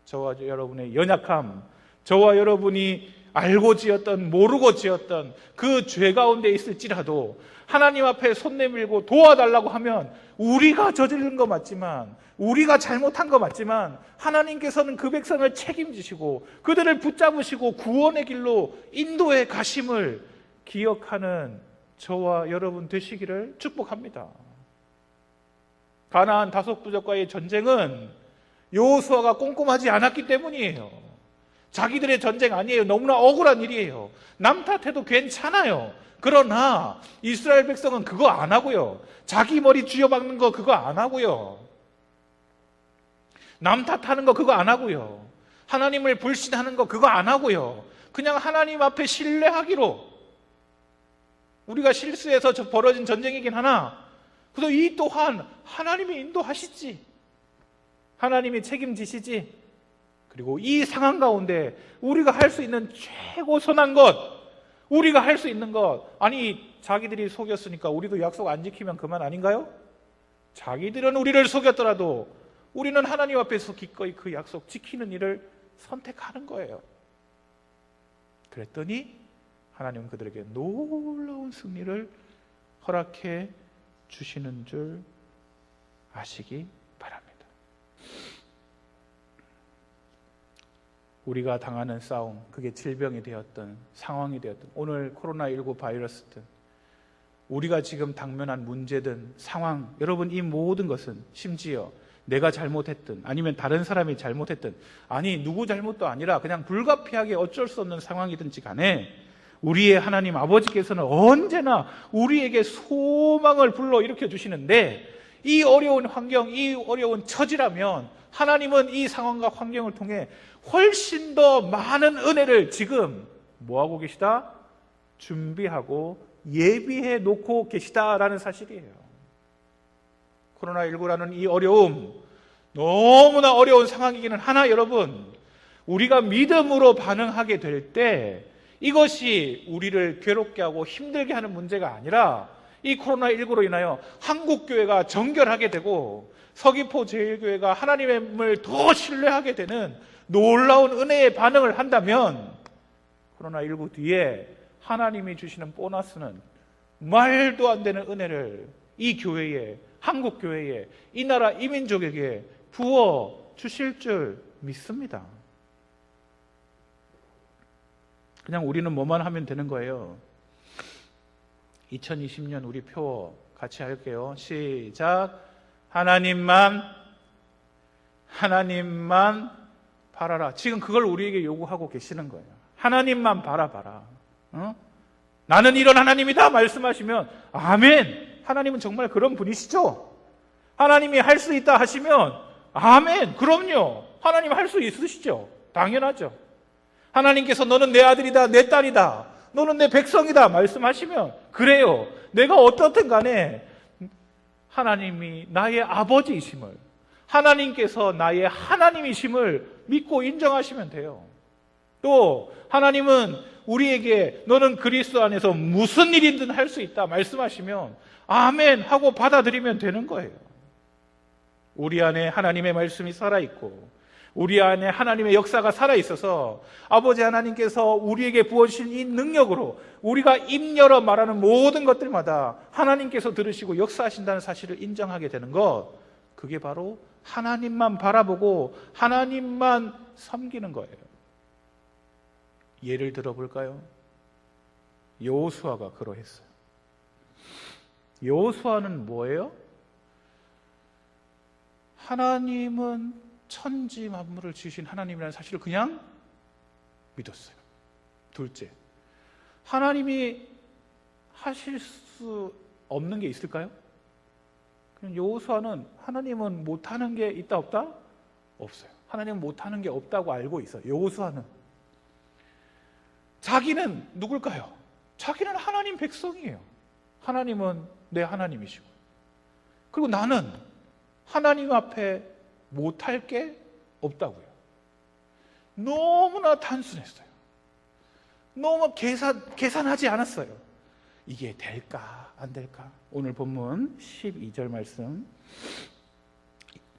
저와 여러분의 연약함, 저와 여러분이 알고 지었던 모르고 지었던 그 죄 가운데 있을지라도 하나님 앞에 손 내밀고 도와달라고 하면 우리가 저지른 거 맞지만 우리가 잘못한 거 맞지만 하나님께서는 그 백성을 책임지시고 그들을 붙잡으시고 구원의 길로 인도해 가심을 기억하는 저와 여러분 되시기를 축복합니다. 가나안 다섯 부족과의 전쟁은 여호수아가 꼼꼼하지 않았기 때문이에요. 자기들의 전쟁 아니에요. 너무나 억울한 일이에요. 남 탓해도 괜찮아요. 그러나 이스라엘 백성은 그거 안 하고요. 자기 머리 쥐어박는 거 그거 안 하고요. 남 탓하는 거 그거 안 하고요. 하나님을 불신하는 거 그거 안 하고요. 그냥 하나님 앞에 신뢰하기로. 우리가 실수해서 벌어진 전쟁이긴 하나 그래서 이 또한 하나님이 인도하시지. 하나님이 책임지시지. 그리고 이 상황 가운데 우리가 할 수 있는 최고 선한 것, 우리가 할 수 있는 것, 아니 자기들이 속였으니까 우리도 약속 안 지키면 그만 아닌가요? 자기들은 우리를 속였더라도 우리는 하나님 앞에서 기꺼이 그 약속 지키는 일을 선택하는 거예요. 그랬더니 하나님은 그들에게 놀라운 승리를 허락해 주시는 줄 아시기 바랍니다. 우리가 당하는 싸움, 그게 질병이 되었든 상황이 되었든 오늘 코로나19 바이러스든 우리가 지금 당면한 문제든 상황, 여러분 이 모든 것은 심지어 내가 잘못했든 아니면 다른 사람이 잘못했든 아니 누구 잘못도 아니라 그냥 불가피하게 어쩔 수 없는 상황이든지 간에 우리의 하나님 아버지께서는 언제나 우리에게 소망을 불러일으켜 주시는데 이 어려운 환경, 이 어려운 처지라면 하나님은 이 상황과 환경을 통해 훨씬 더 많은 은혜를 지금 뭐하고 계시다? 준비하고 예비해 놓고 계시다라는 사실이에요. 코로나19라는 이 어려움, 너무나 어려운 상황이기는 하나 여러분, 우리가 믿음으로 반응하게 될 때 이것이 우리를 괴롭게 하고 힘들게 하는 문제가 아니라 이 코로나19로 인하여 한국교회가 정결하게 되고 서귀포 제일교회가 하나님을 더 신뢰하게 되는 놀라운 은혜의 반응을 한다면 코로나19 뒤에 하나님이 주시는 보너스는 말도 안 되는 은혜를 이 교회에, 한국교회에, 이 나라 이민족에게 부어 주실 줄 믿습니다. 그냥 우리는 뭐만 하면 되는 거예요. 2020년 우리 표 같이 할게요. 시작. 하나님만 바라라. 지금 그걸 우리에게 요구하고 계시는 거예요. 하나님만 바라봐라. 나는 이런 하나님이다 말씀하시면 아멘. 하나님은 정말 그런 분이시죠? 하나님이 할 수 있다 하시면 아멘. 그럼요. 하나님 할 수 있으시죠? 당연하죠. 하나님께서 너는 내 아들이다, 내 딸이다, 너는 내 백성이다 말씀하시면 그래요. 내가 어떻든 간에 하나님이 나의 아버지이심을, 하나님께서 나의 하나님이심을 믿고 인정하시면 돼요. 또 하나님은 우리에게 너는 그리스도 안에서 무슨 일이든 할 수 있다 말씀하시면 아멘 하고 받아들이면 되는 거예요. 우리 안에 하나님의 말씀이 살아있고 우리 안에 하나님의 역사가 살아있어서 아버지 하나님께서 우리에게 부어주신 이 능력으로 우리가 입 열어 말하는 모든 것들마다 하나님께서 들으시고 역사하신다는 사실을 인정하게 되는 것, 그게 바로 하나님만 바라보고 하나님만 섬기는 거예요. 예를 들어볼까요? 여호수아가 그러했어요. 여호수아는 뭐예요? 하나님은 천지 만물을 지으신 하나님이라는 사실을 그냥 믿었어요. 둘째, 하나님이 하실 수 없는 게 있을까요? 그냥 여호수아는 하나님은 못하는 게 있다 없다? 없어요. 하나님은 못하는 게 없다고 알고 있어요. 여호수아는. 자기는 누굴까요? 자기는 하나님 백성이에요. 하나님은 내 하나님이시고, 그리고 나는 하나님 앞에 못할 게 없다고요. 너무나 단순했어요. 너무 계산하지 않았어요. 이게 될까 안 될까? 오늘 본문 12절 말씀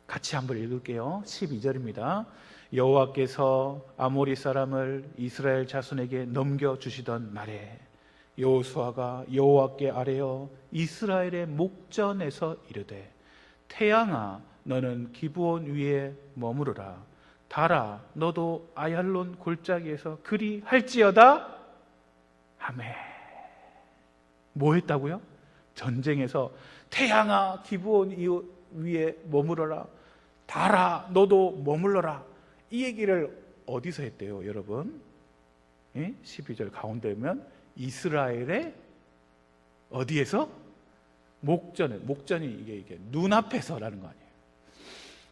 같이 한번 읽을게요. 12절입니다. 여호와께서 아모리 사람을 이스라엘 자손에게 넘겨주시던 날에 여호수아가 여호와께 아뢰어 이스라엘의 목전에서 이르되 태양아 너는 기브온 위에 머무르라 달아 너도 아얄론 골짜기에서 그리할지어다 아멘. 뭐 했다고요? 전쟁에서 태양아 기브온 위에 머무르라 달아 너도 머물러라 이 얘기를 어디서 했대요 여러분? 12절 가운데 보면 이스라엘의 어디에서? 목전이 이게 눈앞에서라는 거 아니에요.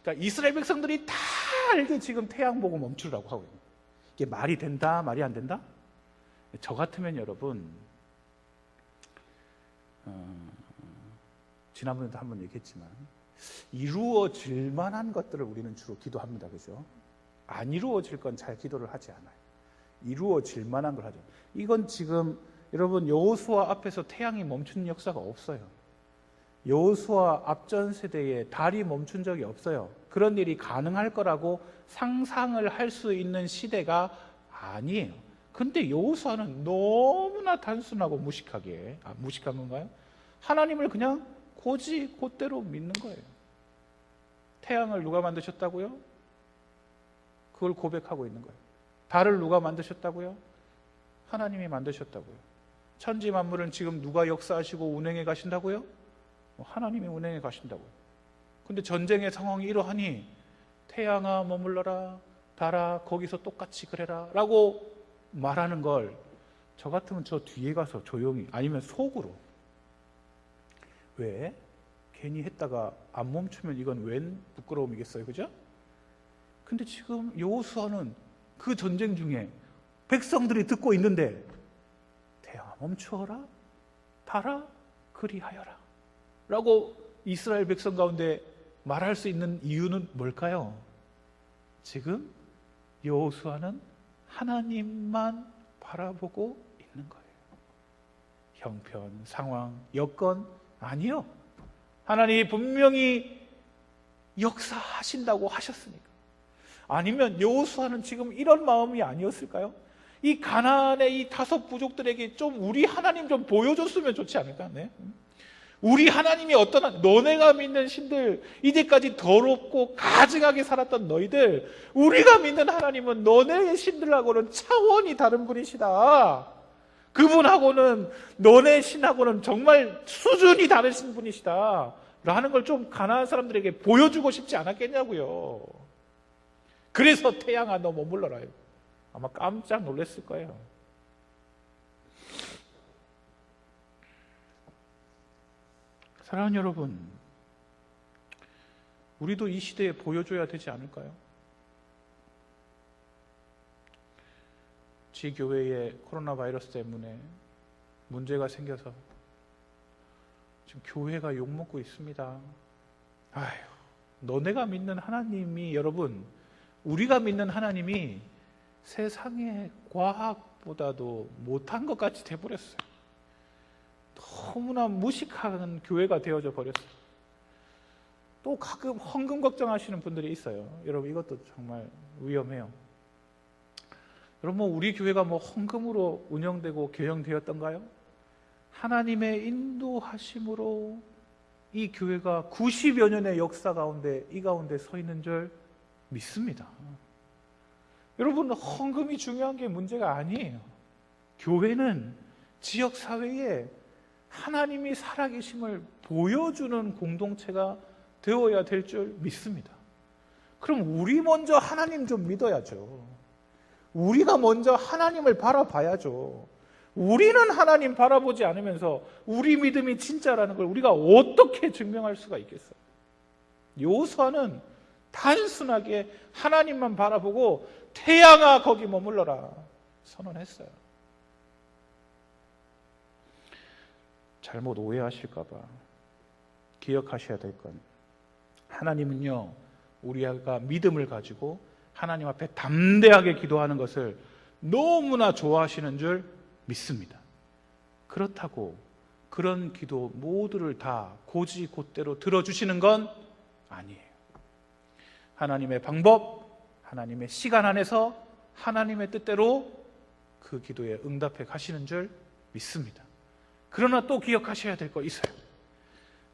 그러니까 이스라엘 백성들이 다 알게 지금 태양 보고 멈추라고 하고 있는 거예요. 이게 말이 된다 말이 안 된다? 저 같으면 여러분 지난번에도 한번 얘기했지만 이루어질 만한 것들을 우리는 주로 기도합니다. 그죠? 안 이루어질 건 잘 기도를 하지 않아요. 이루어질 만한 걸 하죠. 이건 지금 여러분 여호수아 앞에서 태양이 멈춘 역사가 없어요. 여호수아 앞전 세대에 달이 멈춘 적이 없어요. 그런 일이 가능할 거라고 상상을 할 수 있는 시대가 아니에요. 근데 여호수아는 너무나 단순하고 무식한 건가요? 하나님을 그냥 곧대로 믿는 거예요. 태양을 누가 만드셨다고요? 그걸 고백하고 있는 거예요. 달을 누가 만드셨다고요? 하나님이 만드셨다고요. 천지 만물은 지금 누가 역사하시고 운행해 가신다고요? 하나님이 운행해 가신다고요. 근데 전쟁의 상황이 이러하니 태양아 머물러라 달아 거기서 똑같이 그래라 라고 말하는 걸 저 같으면 저 뒤에 가서 조용히 아니면 속으로 왜? 괜히 했다가 안 멈추면 이건 웬 부끄러움이겠어요, 그죠? 근데 지금 여호수아는 그 전쟁 중에 백성들이 듣고 있는데 태양아 멈추어라 달아 그리하여라 라고 이스라엘 백성 가운데 말할 수 있는 이유는 뭘까요? 지금 여호수아는 하나님만 바라보고 있는 거예요. 형편, 상황, 여건 아니요. 하나님이 분명히 역사하신다고 하셨으니까. 아니면 여호수아는 지금 이런 마음이 아니었을까요? 이 가나안의 이 5 부족들에게 좀 우리 하나님 좀 보여줬으면 좋지 않을까? 네? 우리 하나님이 어떤 너네가 믿는 신들 이제까지 더럽고 가증하게 살았던 너희들 우리가 믿는 하나님은 너네의 신들하고는 차원이 다른 분이시다. 그분하고는 너네 신하고는 정말 수준이 다르신 분이시다 라는 걸 좀 가나안 사람들에게 보여주고 싶지 않았겠냐고요. 그래서 태양아 너 머물러라 아마 깜짝 놀랐을 거예요. 사랑하는 여러분, 우리도 이 시대에 보여줘야 되지 않을까요? 지교회에 코로나 바이러스 때문에 문제가 생겨서 지금 교회가 욕먹고 있습니다. 아휴, 너네가 믿는 하나님이 여러분, 우리가 믿는 하나님이 세상의 과학보다도 못한 것 같이 돼버렸어요. 너무나 무식한 교회가 되어져 버렸어요. 또 가끔 헌금 걱정하시는 분들이 있어요. 여러분 이것도 정말 위험해요. 여러분 우리 교회가 헌금으로 운영되고 개영되었던가요? 하나님의 인도하심으로 이 교회가 90여 년의 역사 가운데 이 가운데 서 있는 줄 믿습니다. 여러분 헌금이 중요한 게 문제가 아니에요. 교회는 지역사회에 하나님이 살아계심을 보여주는 공동체가 되어야 될 줄 믿습니다. 그럼 우리 먼저 하나님 좀 믿어야죠. 우리가 먼저 하나님을 바라봐야죠. 우리는 하나님 바라보지 않으면서 우리 믿음이 진짜라는 걸 우리가 어떻게 증명할 수가 있겠어요? 여호수아는 단순하게 하나님만 바라보고 태양아 거기 머물러라 선언했어요. 잘못 오해하실까 봐 기억하셔야 될 건 하나님은요 우리가 믿음을 가지고 하나님 앞에 담대하게 기도하는 것을 너무나 좋아하시는 줄 믿습니다. 그렇다고 그런 기도 모두를 다 고지곧대로 들어주시는 건 아니에요. 하나님의 방법, 하나님의 시간 안에서 하나님의 뜻대로 그 기도에 응답해 가시는 줄 믿습니다. 그러나 또 기억하셔야 될 거 있어요.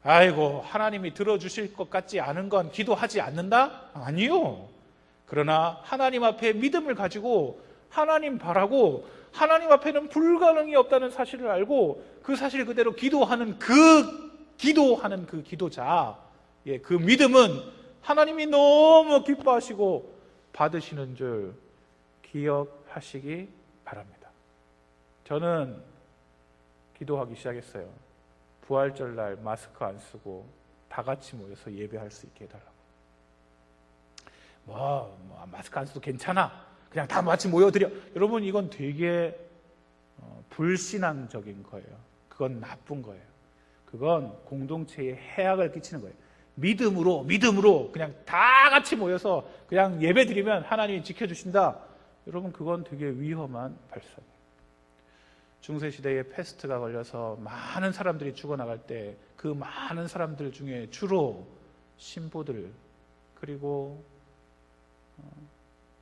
아이고, 하나님이 들어주실 것 같지 않은 건 기도하지 않는다? 아니요. 그러나 하나님 앞에 믿음을 가지고 하나님 바라고 하나님 앞에는 불가능이 없다는 사실을 알고 그 사실 그대로 기도하는 그 기도자, 그 믿음은 하나님이 너무 기뻐하시고 받으시는 줄 기억하시기 바랍니다. 저는 기도하기 시작했어요. 부활절 날 마스크 안 쓰고 다 같이 모여서 예배할 수 있게 해달라고. 마스크 안 써도 괜찮아. 그냥 다 같이 모여드려. 여러분, 이건 되게 불신앙적인 거예요. 그건 나쁜 거예요. 그건 공동체에 해악을 끼치는 거예요. 믿음으로 그냥 다 같이 모여서 그냥 예배 드리면 하나님이 지켜주신다. 여러분, 그건 되게 위험한 발상이에요. 중세시대에 패스트가 걸려서 많은 사람들이 죽어나갈 때 그 많은 사람들 중에 주로 신부들 그리고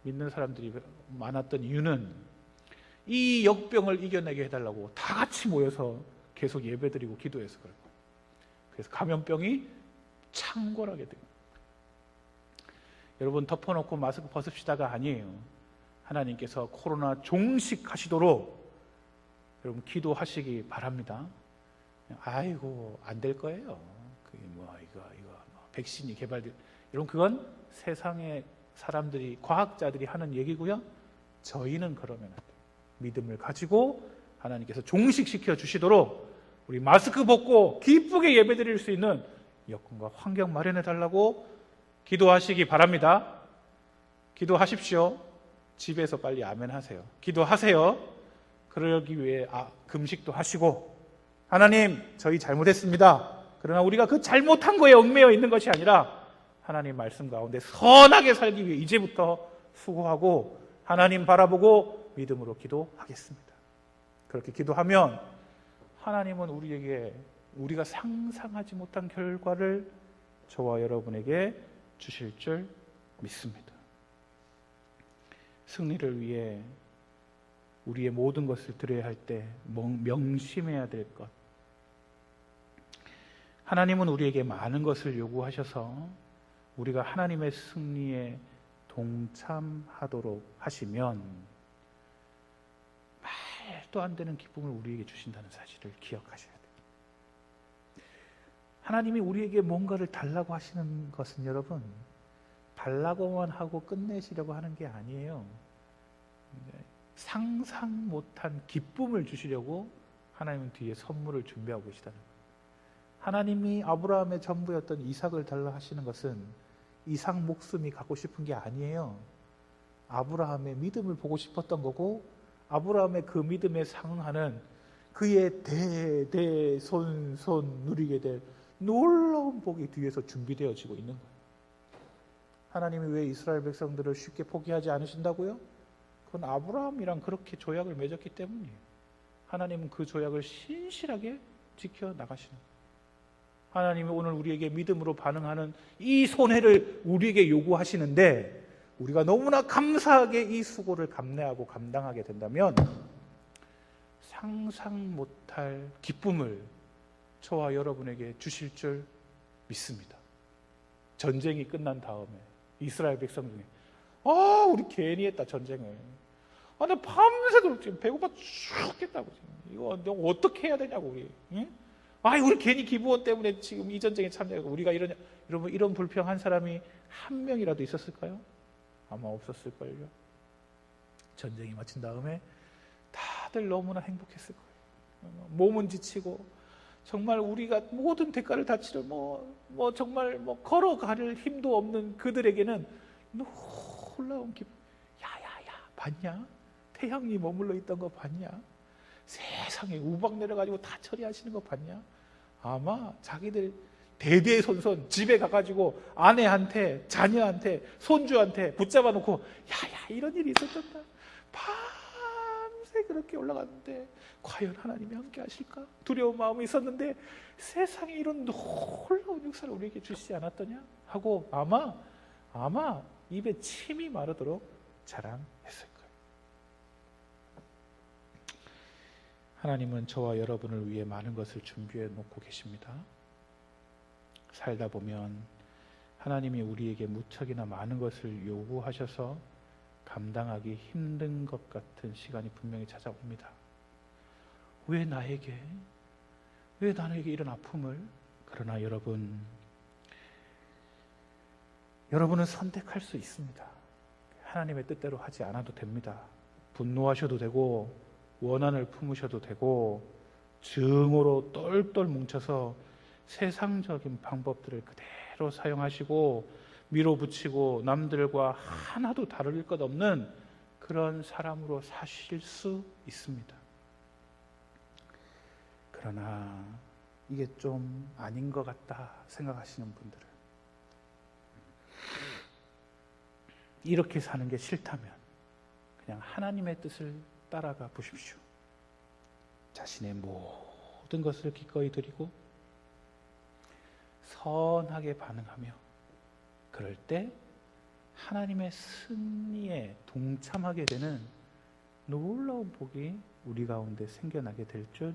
믿는 사람들이 많았던 이유는 이 역병을 이겨내게 해달라고 다 같이 모여서 계속 예배드리고 기도해서 그런 거예요. 그래서 감염병이 창궐하게 돼요. 여러분, 덮어놓고 마스크 벗읍시다가 아니에요. 하나님께서 코로나 종식하시도록 여러분 기도하시기 바랍니다. 아이고, 안 될 거예요. 그게 이거 백신이 개발될, 여러분, 그건 세상의 사람들이, 과학자들이 하는 얘기고요. 저희는 그러면 안 돼요. 믿음을 가지고 하나님께서 종식시켜 주시도록 우리 마스크 벗고 기쁘게 예배드릴 수 있는 여건과 환경 마련해 달라고 기도하시기 바랍니다. 기도하십시오. 집에서 빨리 아멘 하세요. 기도하세요. 그러기 위해 금식도 하시고, 하나님, 저희 잘못했습니다. 그러나 우리가 그 잘못한 거에 얽매여 있는 것이 아니라 하나님 말씀 가운데 선하게 살기 위해 이제부터 수고하고 하나님 바라보고 믿음으로 기도하겠습니다. 그렇게 기도하면 하나님은 우리에게 우리가 상상하지 못한 결과를 저와 여러분에게 주실 줄 믿습니다. 승리를 위해 우리의 모든 것을 드려야 할 때 명심해야 될 것. 하나님은 우리에게 많은 것을 요구하셔서 우리가 하나님의 승리에 동참하도록 하시면 말도 안 되는 기쁨을 우리에게 주신다는 사실을 기억하셔야 돼요. 하나님이 우리에게 뭔가를 달라고 하시는 것은 여러분, 달라고만 하고 끝내시려고 하는 게 아니에요. 상상 못한 기쁨을 주시려고 하나님은 뒤에 선물을 준비하고 계시다는 거예요. 하나님이 아브라함의 전부였던 이삭을 달라 하시는 것은 이삭 목숨이 갖고 싶은 게 아니에요. 아브라함의 믿음을 보고 싶었던 거고, 아브라함의 그 믿음에 상응하는 그의 대손손 누리게 될 놀라운 복이 뒤에서 준비되어지고 있는 거예요. 하나님이 왜 이스라엘 백성들을 쉽게 포기하지 않으신다고요? 그건 아브라함이랑 그렇게 조약을 맺었기 때문이에요. 하나님은 그 조약을 신실하게 지켜나가시는 거예요. 하나님이 오늘 우리에게 믿음으로 반응하는 이 손해를 우리에게 요구하시는데, 우리가 너무나 감사하게 이 수고를 감내하고 감당하게 된다면 상상 못할 기쁨을 저와 여러분에게 주실 줄 믿습니다. 전쟁이 끝난 다음에 이스라엘 백성 중에 우리 괜히 했다 전쟁을. 나 밤새도록 지금 배고파 죽겠다고 지금. 이거 내가 어떻게 해야 되냐고 우리. 응? 우리 괜히 기부원 때문에 지금 이 전쟁에 참여하고 우리가 여러분 이런 불평한 사람이 한 명이라도 있었을까요? 아마 없었을걸요. 전쟁이 마친 다음에 다들 너무나 행복했을 거예요. 몸은 지치고 정말 우리가 모든 대가를 다 치러 정말 걸어갈 힘도 없는 그들에게는 놀라운 기쁨. 야야야, 봤냐? 태양이 머물러 있던 거 봤냐? 세상에 우박 내려가지고 다 처리하시는 거 봤냐? 아마 자기들 대대손손 집에 가가지고 아내한테 자녀한테 손주한테 붙잡아 놓고 야야 이런 일이 있었단다. 그렇게 올라갔는데 과연 하나님이 함께 하실까? 두려운 마음이 있었는데 세상에 이런 놀라운 역사를 우리에게 주시지 않았더냐? 하고 아마 입에 침이 마르도록 자랑했을 거예요. 하나님은 저와 여러분을 위해 많은 것을 준비해 놓고 계십니다. 살다 보면 하나님이 우리에게 무척이나 많은 것을 요구하셔서 감당하기 힘든 것 같은 시간이 분명히 찾아옵니다. 왜 나에게 이런 아픔을? 그러나 여러분은 선택할 수 있습니다. 하나님의 뜻대로 하지 않아도 됩니다. 분노하셔도 되고 원한을 품으셔도 되고 증오로 똘똘 뭉쳐서 세상적인 방법들을 그대로 사용하시고 밀어붙이고 남들과 하나도 다를 것 없는 그런 사람으로 사실 수 있습니다. 그러나 이게 좀 아닌 것 같다 생각하시는 분들은 이렇게 사는 게 싫다면 그냥 하나님의 뜻을 따라가 보십시오. 자신의 모든 것을 기꺼이 드리고 선하게 반응하며 그럴 때 하나님의 승리에 동참하게 되는 놀라운 복이 우리 가운데 생겨나게 될 줄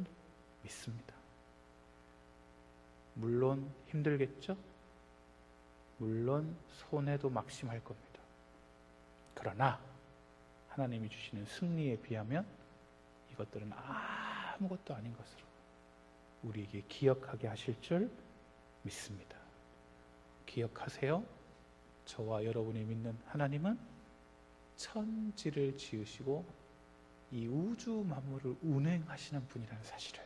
믿습니다. 물론 힘들겠죠? 물론 손해도 막심할 겁니다. 그러나 하나님이 주시는 승리에 비하면 이것들은 아무것도 아닌 것으로 우리에게 기억하게 하실 줄 믿습니다. 기억하세요. 저와 여러분이 믿는 하나님은 천지를 지으시고 이 우주 만물을 운행하시는 분이라는 사실을,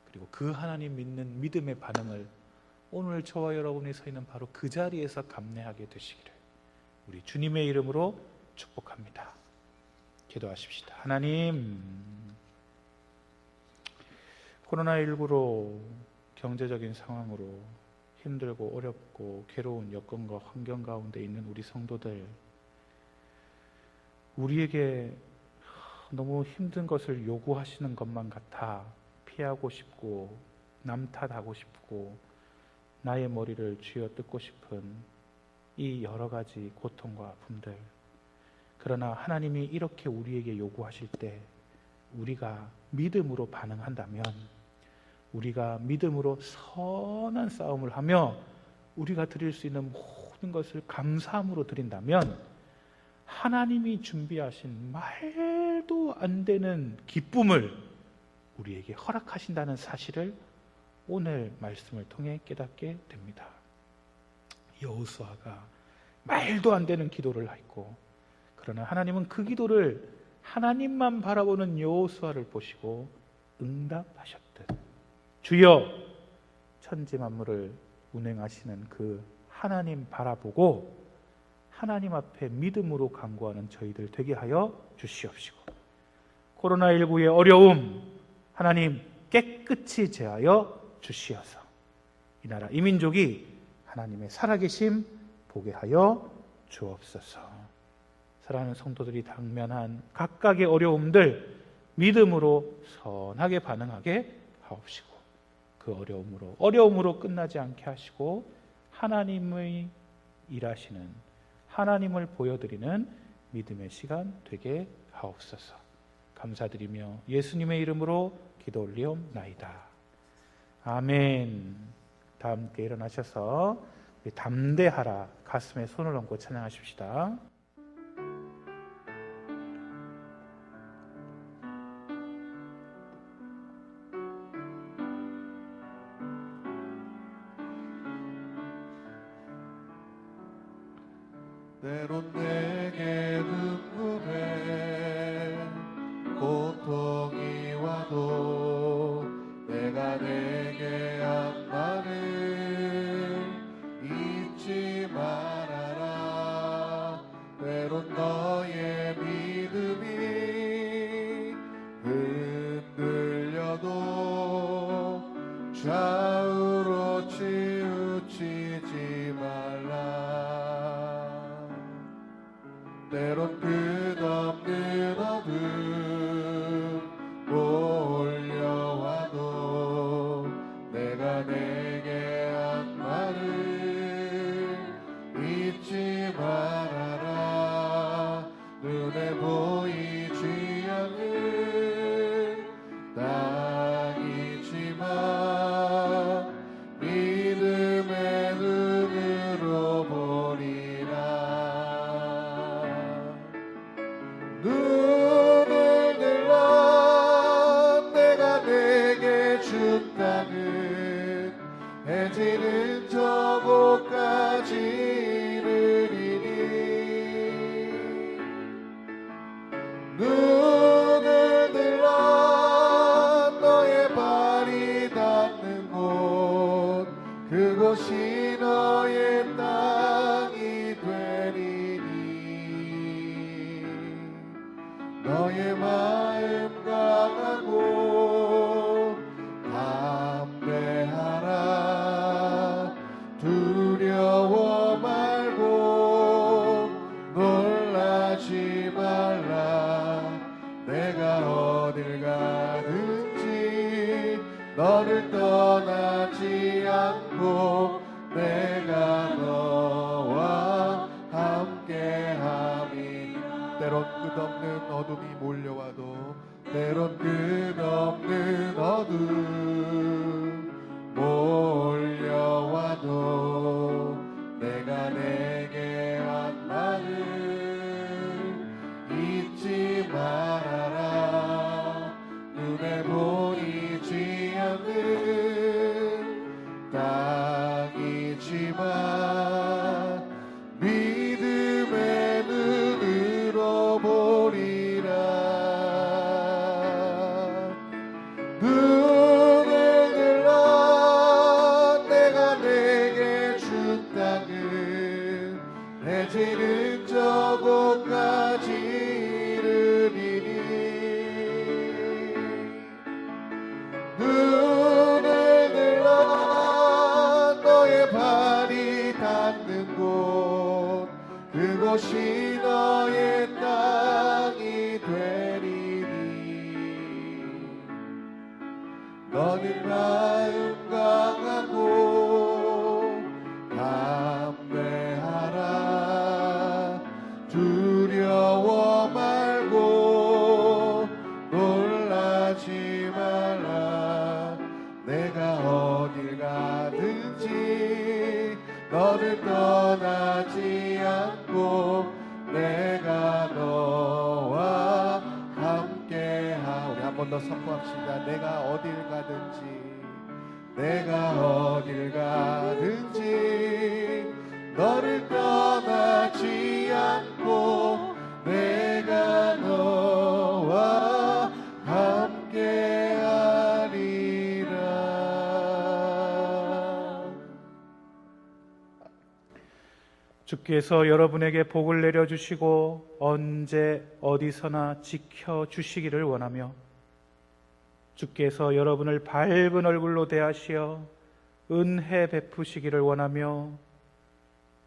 그리고 그 하나님 믿는 믿음의 반응을 오늘 저와 여러분이 서 있는 바로 그 자리에서 감내하게 되시기를 우리 주님의 이름으로 축복합니다. 기도하십시다. 하나님, 코로나19로 경제적인 상황으로 힘들고 어렵고 괴로운 여건과 환경 가운데 있는 우리 성도들, 우리에게 너무 힘든 것을 요구하시는 것만 같아 피하고 싶고 남 탓하고 싶고 나의 머리를 쥐어뜯고 싶은 이 여러 가지 고통과 아픔들, 그러나 하나님이 이렇게 우리에게 요구하실 때 우리가 믿음으로 반응한다면, 우리가 믿음으로 선한 싸움을 하며 우리가 드릴 수 있는 모든 것을 감사함으로 드린다면 하나님이 준비하신 말도 안 되는 기쁨을 우리에게 허락하신다는 사실을 오늘 말씀을 통해 깨닫게 됩니다. 여호수아가 말도 안 되는 기도를 했고, 그러나 하나님은 그 기도를 하나님만 바라보는 여호수아를 보시고 응답하셨듯, 주여, 천지 만물을 운행하시는 그 하나님 바라보고 하나님 앞에 믿음으로 간구하는 저희들 되게 하여 주시옵시고, 코로나19의 어려움 하나님 깨끗이 제하여 주시어서 이 나라 이 민족이 하나님의 살아계심 보게 하여 주옵소서. 사랑하는 성도들이 당면한 각각의 어려움들 믿음으로 선하게 반응하게 하옵시고, 그 어려움으로 끝나지 않게 하시고 하나님의 일하시는, 하나님을 보여드리는 믿음의 시간 되게 하옵소서. 감사드리며 예수님의 이름으로 기도 올리옵나이다. 아멘. 다 함께 일어나셔서 담대하라 가슴에 손을 얹고 찬양하십시다. 때론 내게 눈물에 고통이 와도 내가 내게 한 말을 잊지 말아라. 때론 너의 믿음이 흔들려도 좌우로 치우치지 말라. 때론 끝없는 어둠 어딜 가든지 너를 떠나지 않고 내가 너와 함께함이. 때론 끝없는 어둠이 몰려와도 때론 끝없는 어둠 몰려와도 내가 내게 한 말을 잊지 말아라. 눈에 보이지 않는 땅이지만 믿음의 눈으로 보리라. 눈을 들어 내가 내게 준 땅은 해지는 저 곳까지 이르리니. 눈을 들어 너의 발이 닿는 곳 그곳이 너의 땅이 되리니. 너는 마음 강하고 담대하라. 두려워 말고 놀라지 말라. 내가 어딜 가든지 너를 떠나지 않고 내가 너와 함께하. 우리 한 번 더 선포합시다. 내가 어딜 가든지 내가 어딜 가든지 너를 떠나지 않고 내가 너와 함께하리라. 주께서 여러분에게 복을 내려주시고 언제 어디서나 지켜주시기를 원하며 주께서 여러분을 밝은 얼굴로 대하시어 은혜 베푸시기를 원하며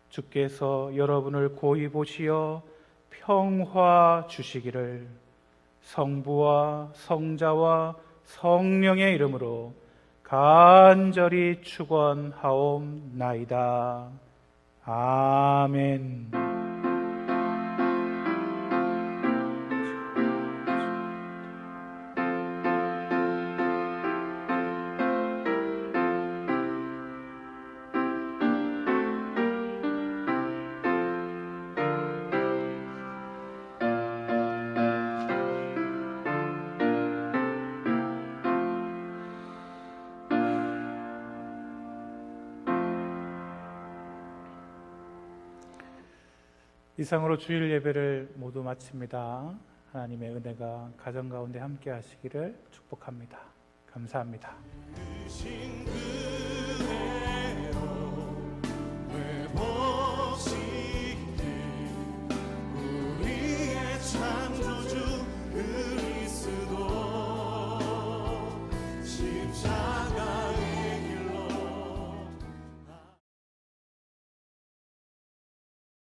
주께서 여러분을 고이 보시어 평화 주시기를 성부와 성자와 성령의 이름으로 간절히 축원하옵나이다. 아멘. 이상으로 주일 예배를 모두 마칩니다. 하나님의 은혜가 가정 가운데 함께 하시기를 축복합니다. 감사합니다. 우리의 창조주 그리스도 십자가